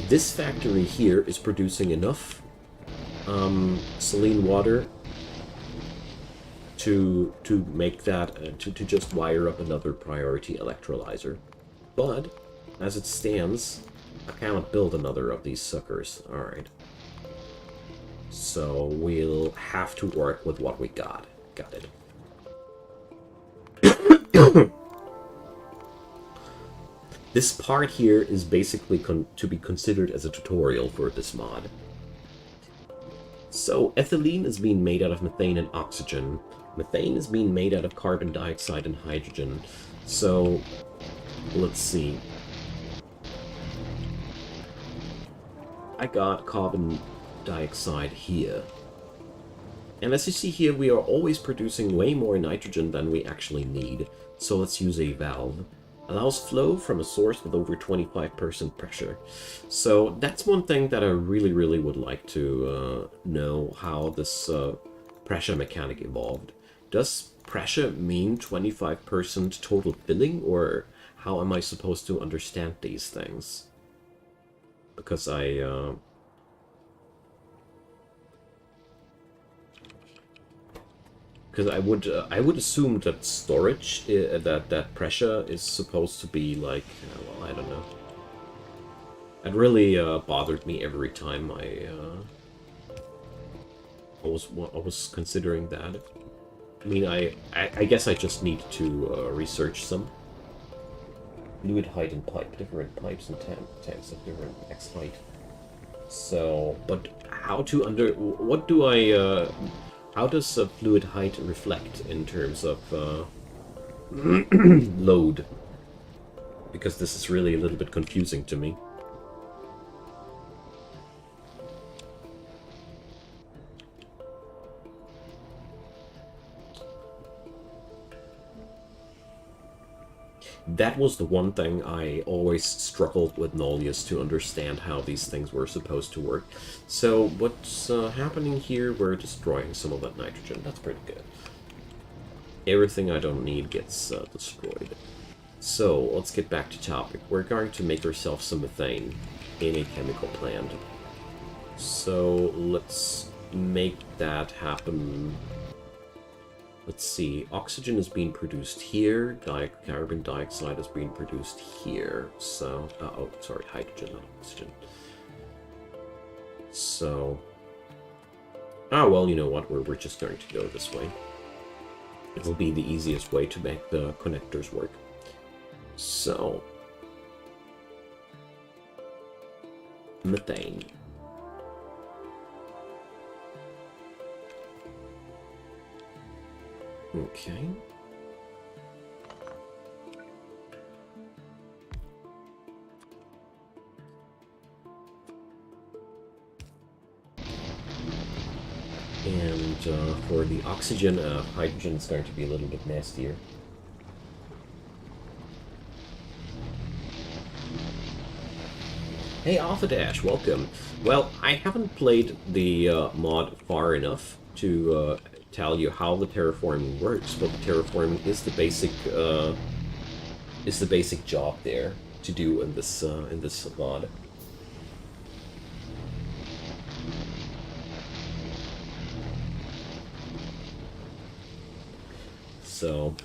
this factory here is producing enough saline water to make that, to just wire up another priority electrolyzer. But as it stands, I cannot build another of these suckers. Alright. So we'll have to work with what we got. Got it. This part here is basically to be considered as a tutorial for this mod. So ethylene is being made out of methane and oxygen. Methane is being made out of carbon dioxide and hydrogen. So let's see. I got carbon dioxide here. And as you see here, we are always producing way more nitrogen than we actually need. So let's use a valve. Allows flow from a source with over 25% pressure. So that's one thing that I really would like to know, how this pressure mechanic evolved. Does pressure mean 25% total filling, or how am I supposed to understand these things? Because I would assume that storage, that pressure is supposed to be like, well, I don't know. It really bothered me every time I was considering that. I mean, I guess I just need to research some. Fluid height and pipe, different pipes and tanks of different X height. So, but how to what do I, how does fluid height reflect in terms of load? Because this is really a little bit confusing to me. That was the one thing I always struggled with Nullius, to understand how these things were supposed to work. So what's happening here, we're destroying some of that nitrogen. That's pretty good. Everything I don't need gets destroyed. So let's get back to topic. We're going to make ourselves some methane in a chemical plant. So let's make that happen. Let's see, oxygen is being produced here, carbon dioxide is being produced here, so, oh, sorry, hydrogen, not oxygen. So, well, you know what, we're just going to go this way. It'll be the easiest way to make the connectors work. So, methane. Okay. And for the oxygen, hydrogen is going to be a little bit nastier. Hey, Alpha Dash, welcome. Well, I haven't played the mod far enough to tell you how the terraforming works, but the terraforming is the basic job there to do in this mod. So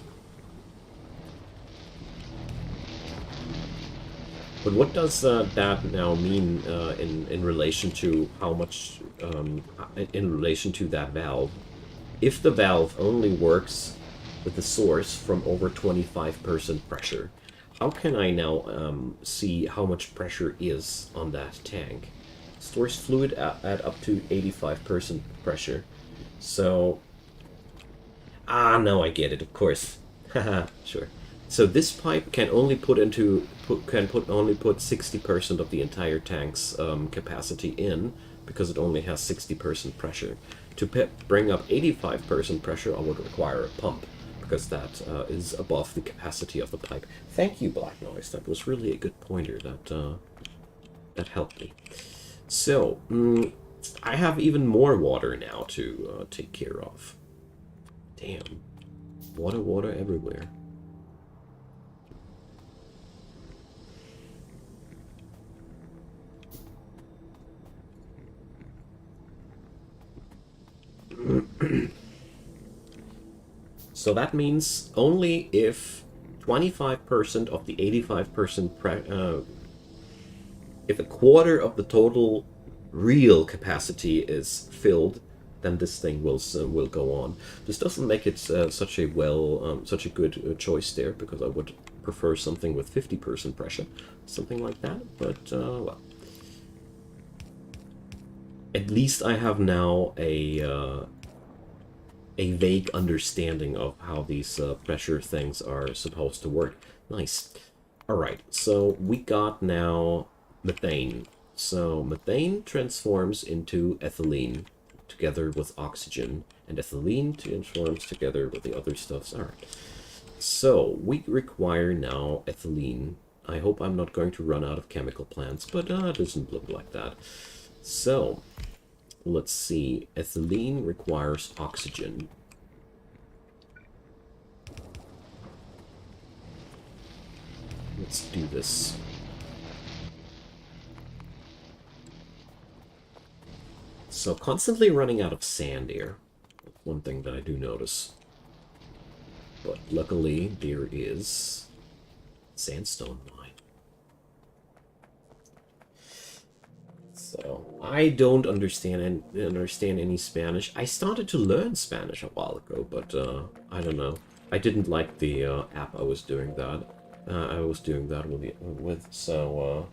But what does that now mean in relation to how much in relation to that valve? If the valve only works with the source from over 25% pressure, how can I now see how much pressure is on that tank? Stores fluid at up to 85% pressure. So, no, I get it, of course. Haha, sure. So this pipe can only only put 60% of the entire tank's capacity in, because it only has 60% pressure. To bring up 85% pressure, I would require a pump, because that is above the capacity of the pipe. Thank you, Black Noise. That was really a good pointer. That helped me. So, I have even more water now to take care of. Damn. Water everywhere. So that means only if 25% of the 85% if a quarter of the total real capacity is filled, then this thing will go on. This doesn't make it such a good choice there, because I would prefer something with 50% pressure, something like that. But well, at least I have now a vague understanding of how these pressure things are supposed to work. Nice. All right, so we got now methane. So methane transforms into ethylene together with oxygen, and ethylene transforms together with the other stuffs. All right. So we require now ethylene. I hope I'm not going to run out of chemical plants, but it doesn't look like that. So let's see. Ethylene requires oxygen. Let's do this. So constantly running out of sand here. One thing that I do notice. But luckily there is sandstone mine. So I don't understand any Spanish. I started to learn Spanish a while ago, but I don't know. I didn't like the app I was doing that. With. So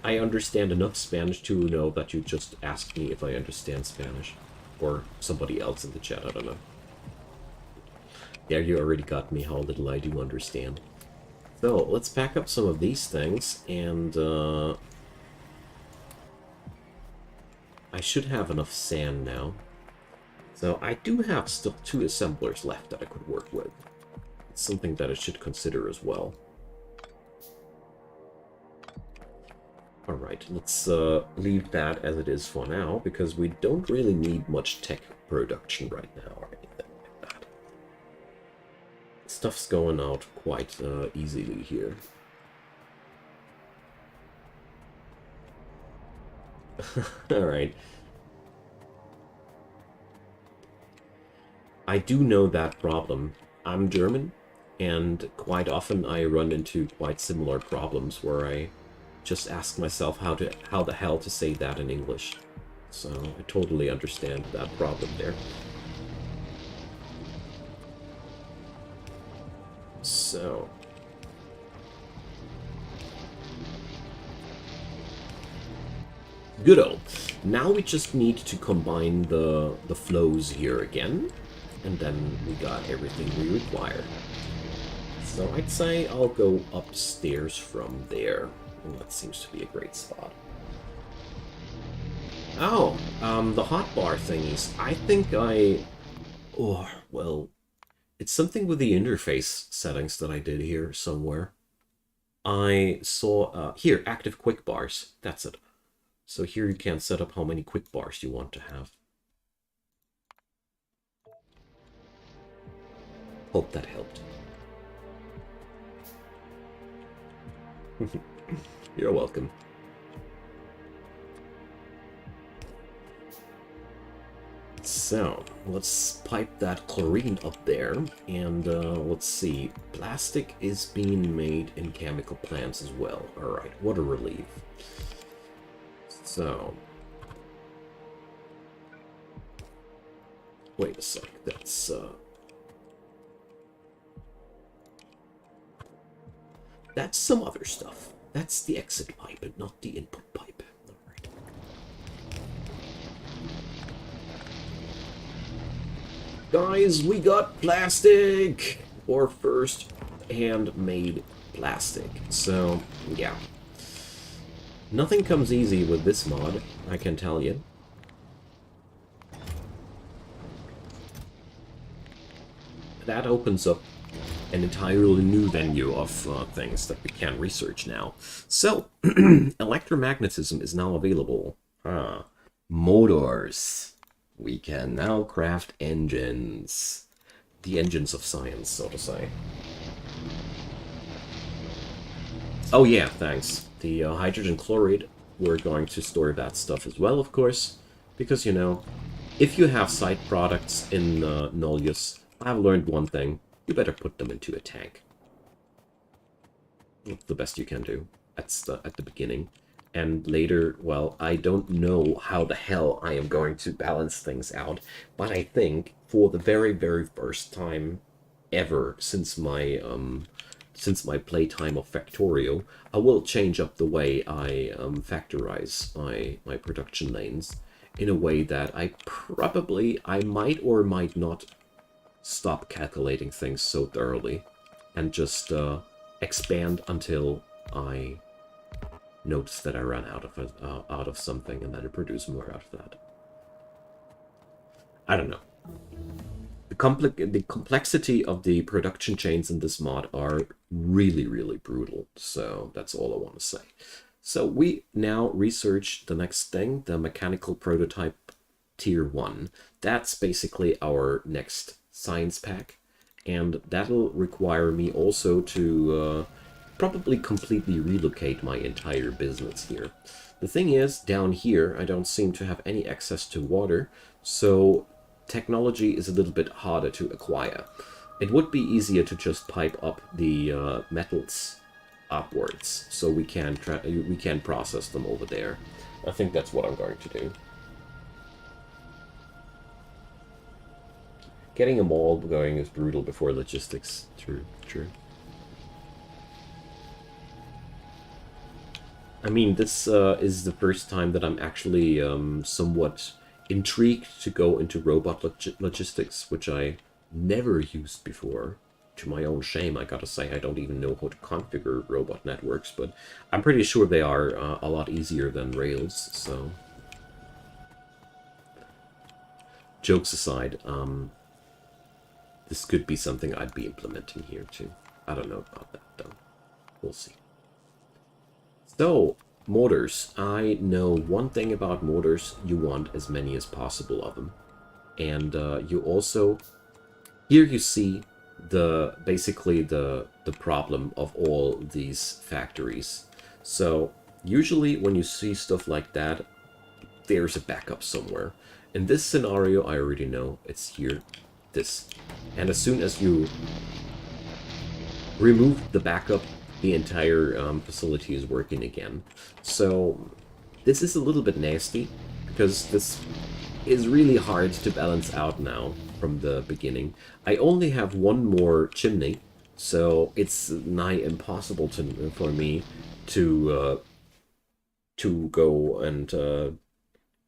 I understand enough Spanish to know that you just asked me if I understand Spanish, or somebody else in the chat. I don't know. Yeah, you already got me how little I do understand. So, let's pack up some of these things, and I should have enough sand now. So, I do have still 2 assemblers left that I could work with. It's something that I should consider as well. Alright, let's leave that as it is for now, because we don't really need much tech production right now or anything like that. Stuff's going out quite easily here. Alright. I do know that problem. I'm German, and quite often I run into quite similar problems where I just ask myself how the hell to say that in English. So I totally understand that problem there. So good-o. Now we just need to combine the flows here again, and then we got everything we require. So I'd say I'll go upstairs from there. And that seems to be a great spot. Oh, the hotbar thingies. I think oh, well, it's something with the interface settings that I did here somewhere. I saw, here, active quick bars. That's it. So here you can set up how many quick bars you want to have. Hope that helped. You're welcome. So, let's pipe that chlorine up there, and let's see. Plastic is being made in chemical plants as well. Alright, what a relief. So... wait a sec, that's some other stuff. That's the exit pipe and not the input pipe. Alright. Guys, we got plastic! Or first handmade plastic. So, yeah. Nothing comes easy with this mod, I can tell you. That opens up an entirely new venue of things that we can research now. So, electromagnetism is now available. Motors. We can now craft engines. The engines of science, so to say. Oh yeah, thanks. The hydrogen chloride, we're going to store that stuff as well, of course. Because, you know, if you have side products in Nullius, I've learned one thing. You better put them into a tank. That's the best you can do at the beginning. And later, well, I don't know how the hell I am going to balance things out, but I think for the very, very first time ever since my playtime of Factorio, I will change up the way I factorize my production lanes in a way that I might or might not stop calculating things so thoroughly and just expand until I notice that I ran out of something and then I produce more out of that. I don't know. The complexity of the production chains in this mod are really, really brutal. So that's all I want to say. So we now research the next thing, the mechanical prototype tier 1. That's basically our next science pack. And that'll require me also to probably completely relocate my entire business here. The thing is, down here, I don't seem to have any access to water, so technology is a little bit harder to acquire. It would be easier to just pipe up the metals upwards, so we can process them over there. I think that's what I'm going to do. Getting them all going is brutal before logistics. True, true. I mean, this is the first time that I'm actually somewhat intrigued to go into robot logistics, which I never used before. To my own shame, I gotta say, I don't even know how to configure robot networks, but I'm pretty sure they are a lot easier than Rails, so... Jokes aside, this could be something I'd be implementing here, too. I don't know about that, though. We'll see. So, motors. I know one thing about motors. You want as many as possible of them. And you also... Here you see basically the problem of all these factories. So, usually when you see stuff like that, there's a backup somewhere. In this scenario, I already know it's here. This. And as soon as you remove the backup, the entire facility is working again. So this is a little bit nasty, because this is really hard to balance out now from the beginning. I only have one more chimney, so it's nigh impossible for me to go and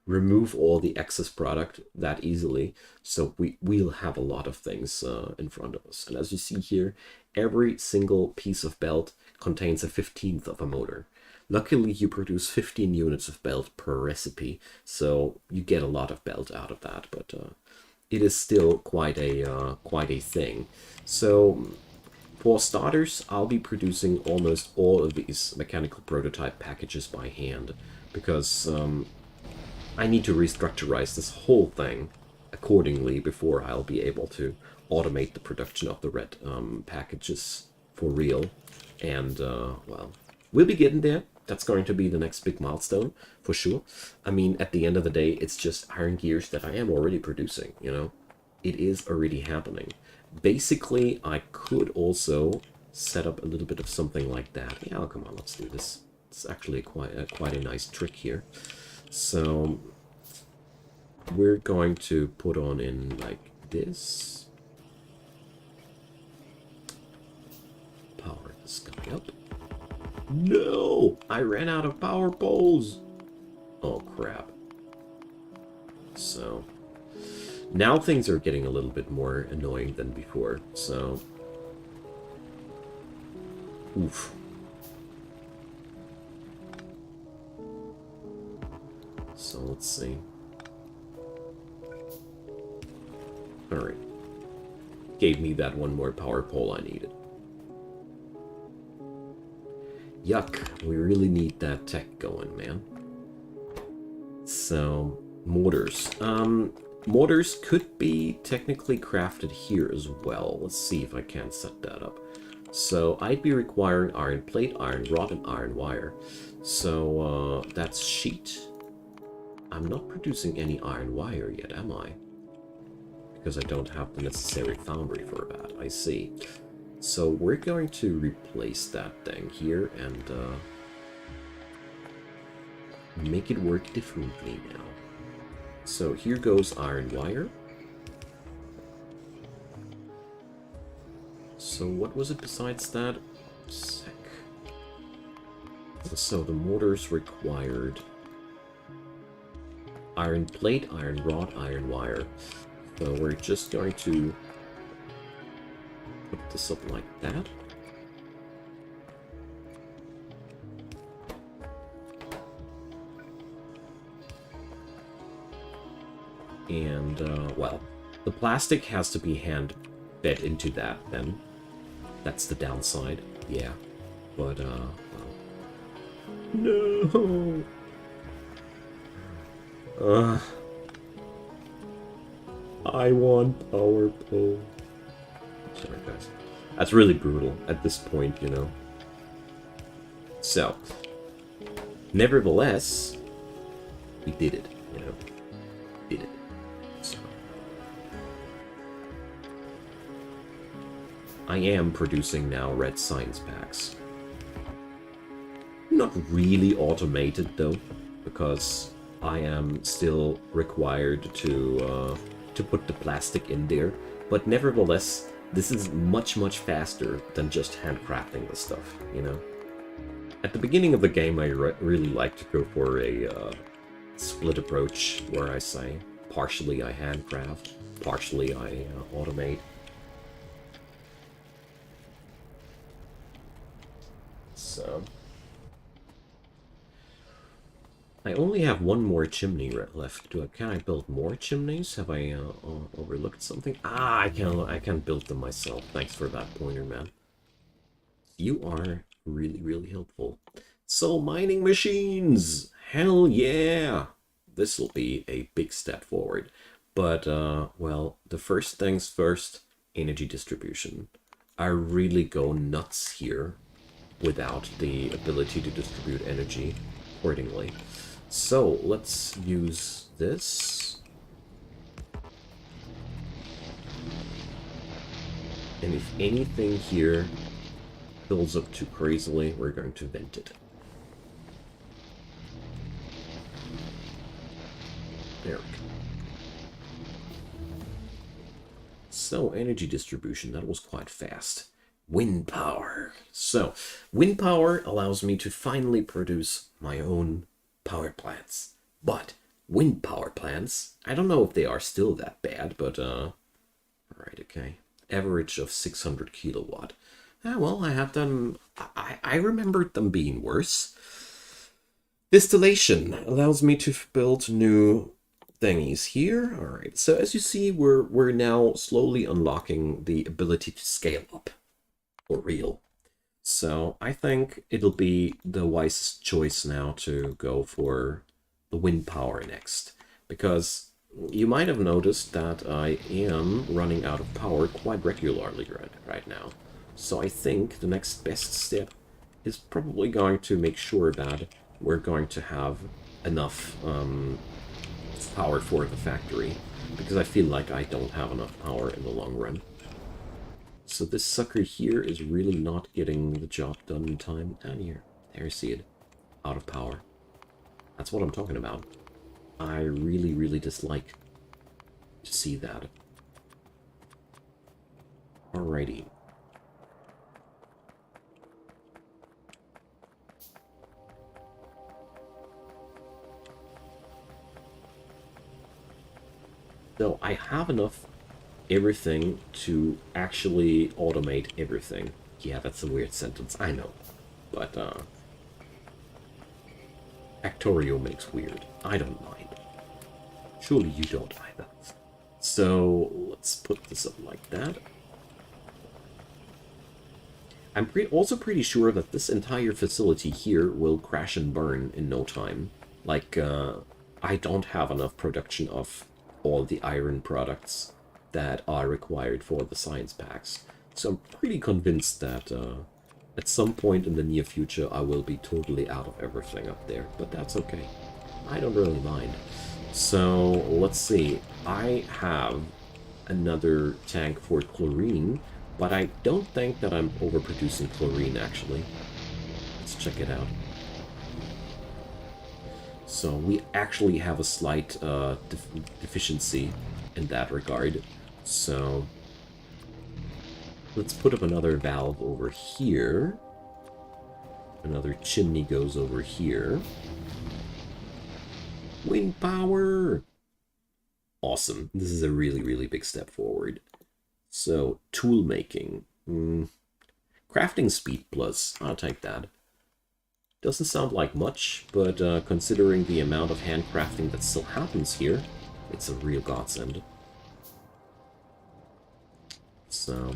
remove all the excess product that easily. So we'll have a lot of things in front of us. And as you see here, every single piece of belt contains a 15th of a motor. Luckily, you produce 15 units of belt per recipe, so you get a lot of belt out of that, but it is still quite a thing. So for starters, I'll be producing almost all of these mechanical prototype packages by hand, because I need to restructurize this whole thing accordingly before I'll be able to automate the production of the red packages for real. And, well, we'll be getting there. That's going to be the next big milestone, for sure. I mean, at the end of the day, it's just iron gears that I am already producing, you know? it is already happening. Basically, I could also set up a little bit of something like that. Yeah, come on, let's do this. It's actually quite a nice trick here. So we're going to put on in like this. Power this guy up. No! I ran out of power poles! Oh, crap. So now things are getting a little bit more annoying than before, so... Oof. So let's see. Alright. Gave me that one more power pole I needed. Yuck, we really need that tech going, man. So, motors. Motors could be technically crafted here as well. Let's see if I can set that up. So, I'd be requiring iron plate, iron rod, and iron wire. So, that's sheet. I'm not producing any iron wire yet, am I? Because I don't have the necessary foundry for that, I see. So we're going to replace that thing here and make it work differently now. So here goes iron wire. So what was it besides that? Sec. So the motors required iron plate, iron rod, iron wire. So we're just going to put this up like that. And, well, the plastic has to be hand fed into that then. That's the downside, yeah. But, well. No! I want power pole. Sorry, guys. That's really brutal at this point, you know. So, nevertheless, we did it, you know. Did it. So, I am producing now red science packs. Not really automated though, because I am still required to put the plastic in there. But nevertheless, this is much, much faster than just handcrafting the stuff, you know? At the beginning of the game, I really like to go for a split approach, where I say, partially I handcraft, partially I automate. So... I only have one more chimney left. Can I build more chimneys? Have I overlooked something? Ah, I can build them myself. Thanks for that pointer, man. You are really, really helpful. So, mining machines! Hell yeah! This will be a big step forward. But, well, the first things first, energy distribution. I really go nuts here without the ability to distribute energy accordingly. So, let's use this. And if anything here fills up too crazily, we're going to vent it. There we go. So, energy distribution, that was quite fast. Wind power. So, wind power allows me to finally produce my own power plants. But wind power plants, I don't know if they are still that bad, but alright, okay. Average of 600 kilowatt. Ah, well, I have them. I remembered them being worse. Distillation allows me to build new thingies here. Alright, so as you see, we're now slowly unlocking the ability to scale up. For real. So I think it'll be the wisest choice now to go for the wind power next. Because you might have noticed that I am running out of power quite regularly right now. So I think the next best step is probably going to make sure that we're going to have enough power for the factory, because I feel like I don't have enough power in the long run. So this sucker here is really not getting the job done in time. Down here. There you see it. Out of power. That's what I'm talking about. I really, really dislike to see that. Alrighty. So I have enough everything to actually automate everything. Yeah, that's a weird sentence, I know. But, Factorio makes weird. I don't mind. Surely you don't either. So, let's put this up like that. I'm also pretty sure that this entire facility here will crash and burn in no time. Like, I don't have enough production of all the iron products that are required for the science packs. So I'm pretty convinced that at some point in the near future I will be totally out of everything up there. But that's okay. I don't really mind. So let's see. I have another tank for chlorine, but I don't think that I'm overproducing chlorine actually. Let's check it out. So we actually have a slight deficiency in that regard. So let's put up another valve over here. Another chimney goes over here. Wind power! Awesome. This is a really, really big step forward. So, tool making. Crafting speed plus. I'll take that. Doesn't sound like much, but considering the amount of handcrafting that still happens here, it's a real godsend. So,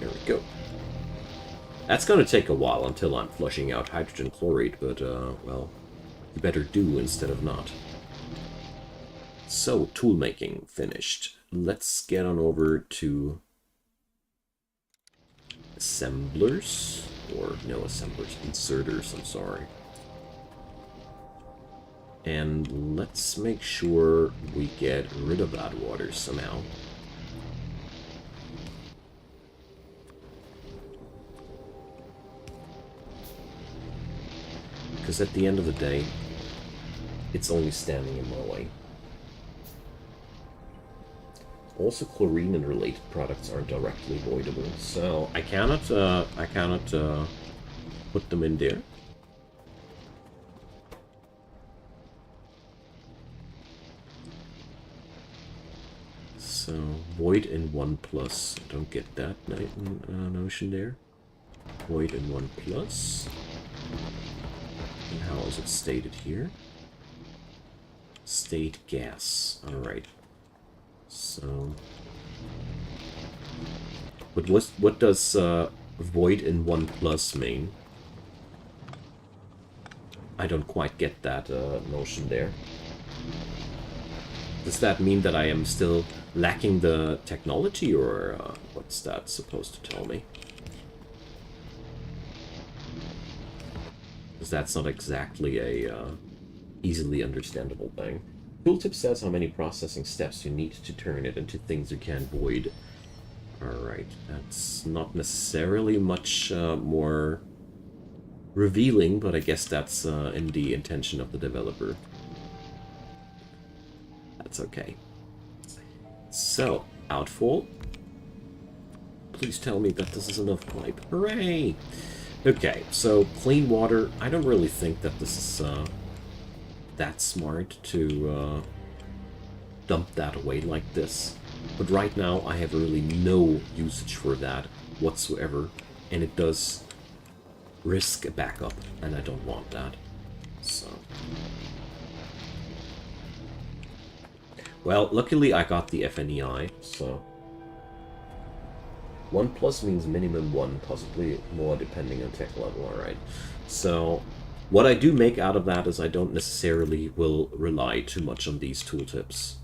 there we go. That's going to take a while until I'm flushing out hydrogen chloride, but, well, you better do instead of not. So, tool making finished. Let's get on over to assemblers. Or no assemblers, inserters, I'm sorry. And let's make sure we get rid of that water somehow. Because at the end of the day, it's only standing in my way. Also, chlorine and related products aren't directly voidable, so I cannot put them in there. So void in 1+. I don't get that notion there. Void in 1+. And how is it stated here? State gas. All right. So, but what does void in 1+ mean? I don't quite get that notion there. Does that mean that I am still lacking the technology, or what's that supposed to tell me? Because that's not exactly a easily understandable thing. Tooltip says how many processing steps you need to turn it into things you can void. Alright, that's not necessarily much more revealing, but I guess that's in the intention of the developer. That's okay. So, outfall. Please tell me that this is enough pipe. Hooray! Okay, so clean water. I don't really think that this is that smart to dump that away like this. But right now I have really no usage for that whatsoever, and it does risk a backup, and I don't want that. So, well, luckily I got the FNEI, so 1+ means minimum 1, possibly more depending on tech level. Alright, so what I do make out of that is I don't necessarily will rely too much on these tooltips.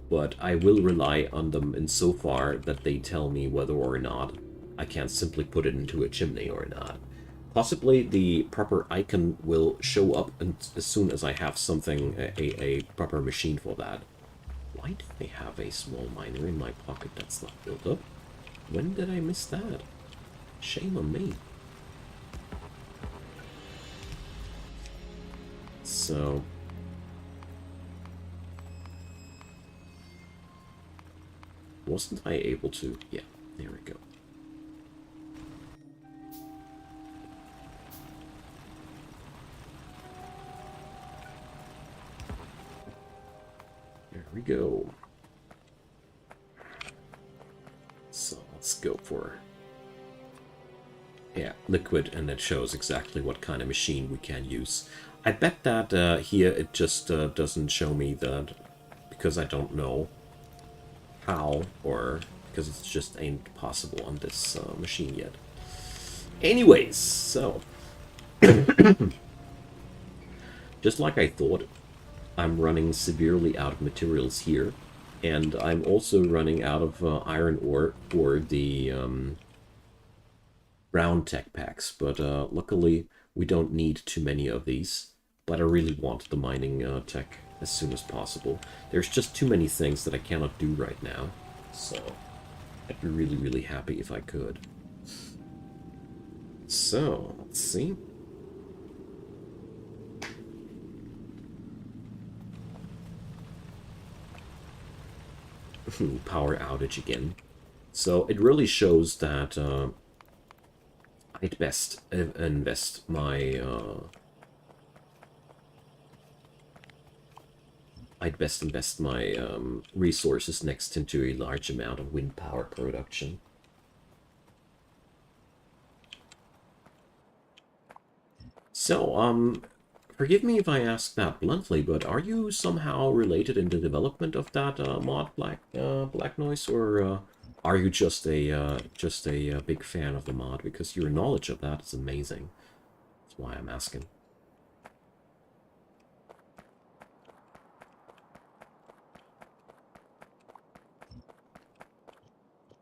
But I will rely on them insofar that they tell me whether or not I can simply put it into a chimney or not. Possibly the proper icon will show up as soon as I have something, a proper machine for that. Why do I have a small miner in my pocket that's not built up? When did I miss that? Shame on me. So... wasn't I able to? Yeah, there we go. There we go. So let's go for... yeah, liquid, and it shows exactly what kind of machine we can use. I bet that here it just doesn't show me that because I don't know how, or because it just ain't possible on this machine yet. Anyways, so just like I thought, I'm running severely out of materials here, and I'm also running out of iron ore for the brown tech packs, but luckily we don't need too many of these. But I really want the mining tech as soon as possible. There's just too many things that I cannot do right now, so I'd be really, really happy if I could. So, let's see. Power outage again. So it really shows that I'd best invest my resources next into a large amount of wind power production. So, forgive me if I ask that bluntly, but are you somehow related in the development of that mod Black Noise, or are you just a big fan of the mod? Because your knowledge of that is amazing. That's why I'm asking.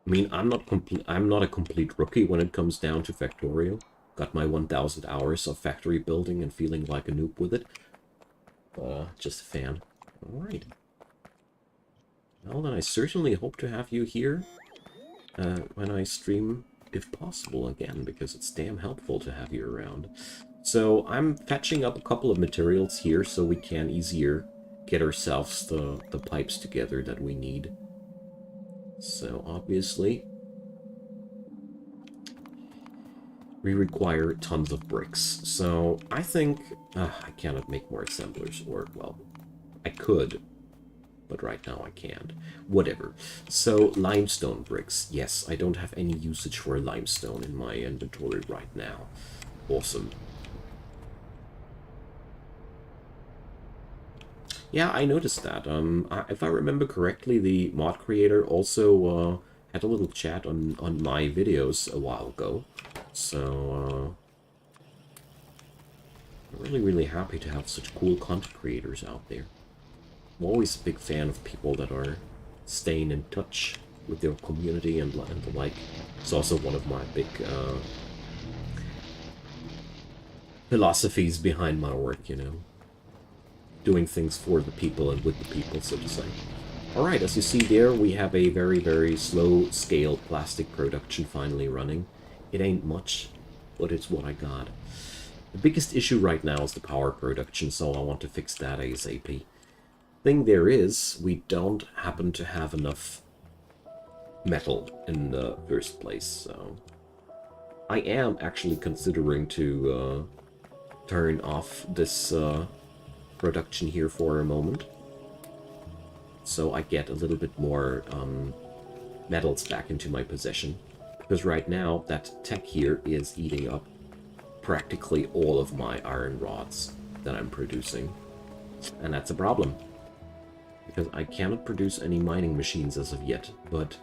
I mean, I'm not a complete rookie when it comes down to Factorio. Got my 1,000 hours of factory building and feeling like a noob with it. Just a fan. Alright. Well, then I certainly hope to have you here when I stream, if possible, again, because it's damn helpful to have you around. So I'm fetching up a couple of materials here so we can easier get ourselves the pipes together that we need. So obviously we require tons of bricks. So I think I cannot make more assemblers, or well, I could, but right now I can't. Whatever. So limestone bricks. Yes, I don't have any usage for limestone in my inventory right now. Awesome. Yeah, I noticed that. If I remember correctly, the mod creator also had a little chat on my videos a while ago. So, I'm really, really happy to have such cool content creators out there. I'm always a big fan of people that are staying in touch with their community and the like. It's also one of my big philosophies behind my work, you know. Doing things for the people and with the people, so to say. Alright, as you see there, we have a very, very slow-scale plastic production finally running. It ain't much, but it's what I got. The biggest issue right now is the power production, so I want to fix that ASAP. Thing there is, we don't happen to have enough metal in the first place, so... I am actually considering to turn off this production here for a moment, so I get a little bit more metals back into my possession, because right now that tech here is eating up practically all of my iron rods that I'm producing, and that's a problem, because I cannot produce any mining machines as of yet. But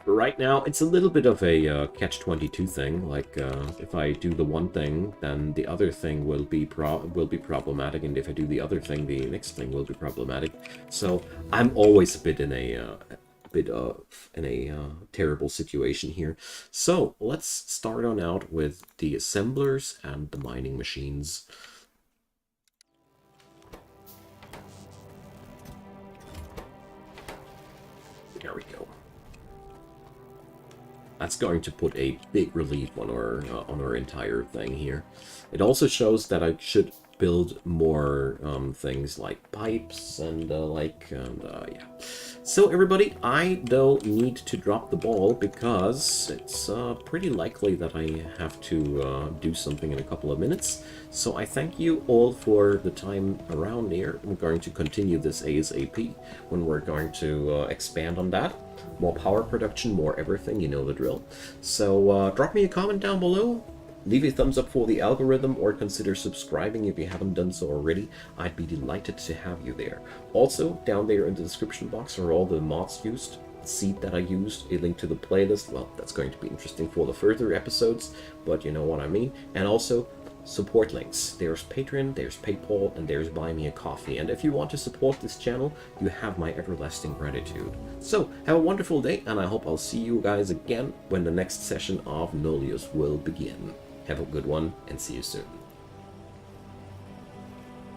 right now it's a little bit of a catch-22 thing. Like if I do the one thing, then the other thing will be problematic, and if I do the other thing, the next thing will be problematic. So I'm always a bit bit of in a terrible situation here. So let's start on out with the assemblers and the mining machines. There we go. That's going to put a big relief on our entire thing here. It also shows that I should build more things like pipes and yeah. So everybody, I though need to drop the ball because it's pretty likely that I have to do something in a couple of minutes. So I thank you all for the time around here. I'm going to continue this ASAP when we're going to expand on that. More power production, more everything, you know the drill. So drop me a comment down below. Leave a thumbs up for the algorithm or consider subscribing if you haven't done so already. I'd be delighted to have you there. Also, down there in the description box are all the mods used, the seed that I used, a link to the playlist. Well, that's going to be interesting for the further episodes, but you know what I mean. And also, support links. There's Patreon, there's PayPal, and there's Buy Me a Coffee. And if you want to support this channel, you have my everlasting gratitude. So, have a wonderful day, and I hope I'll see you guys again when the next session of Nullius will begin. Have a good one, and see you soon.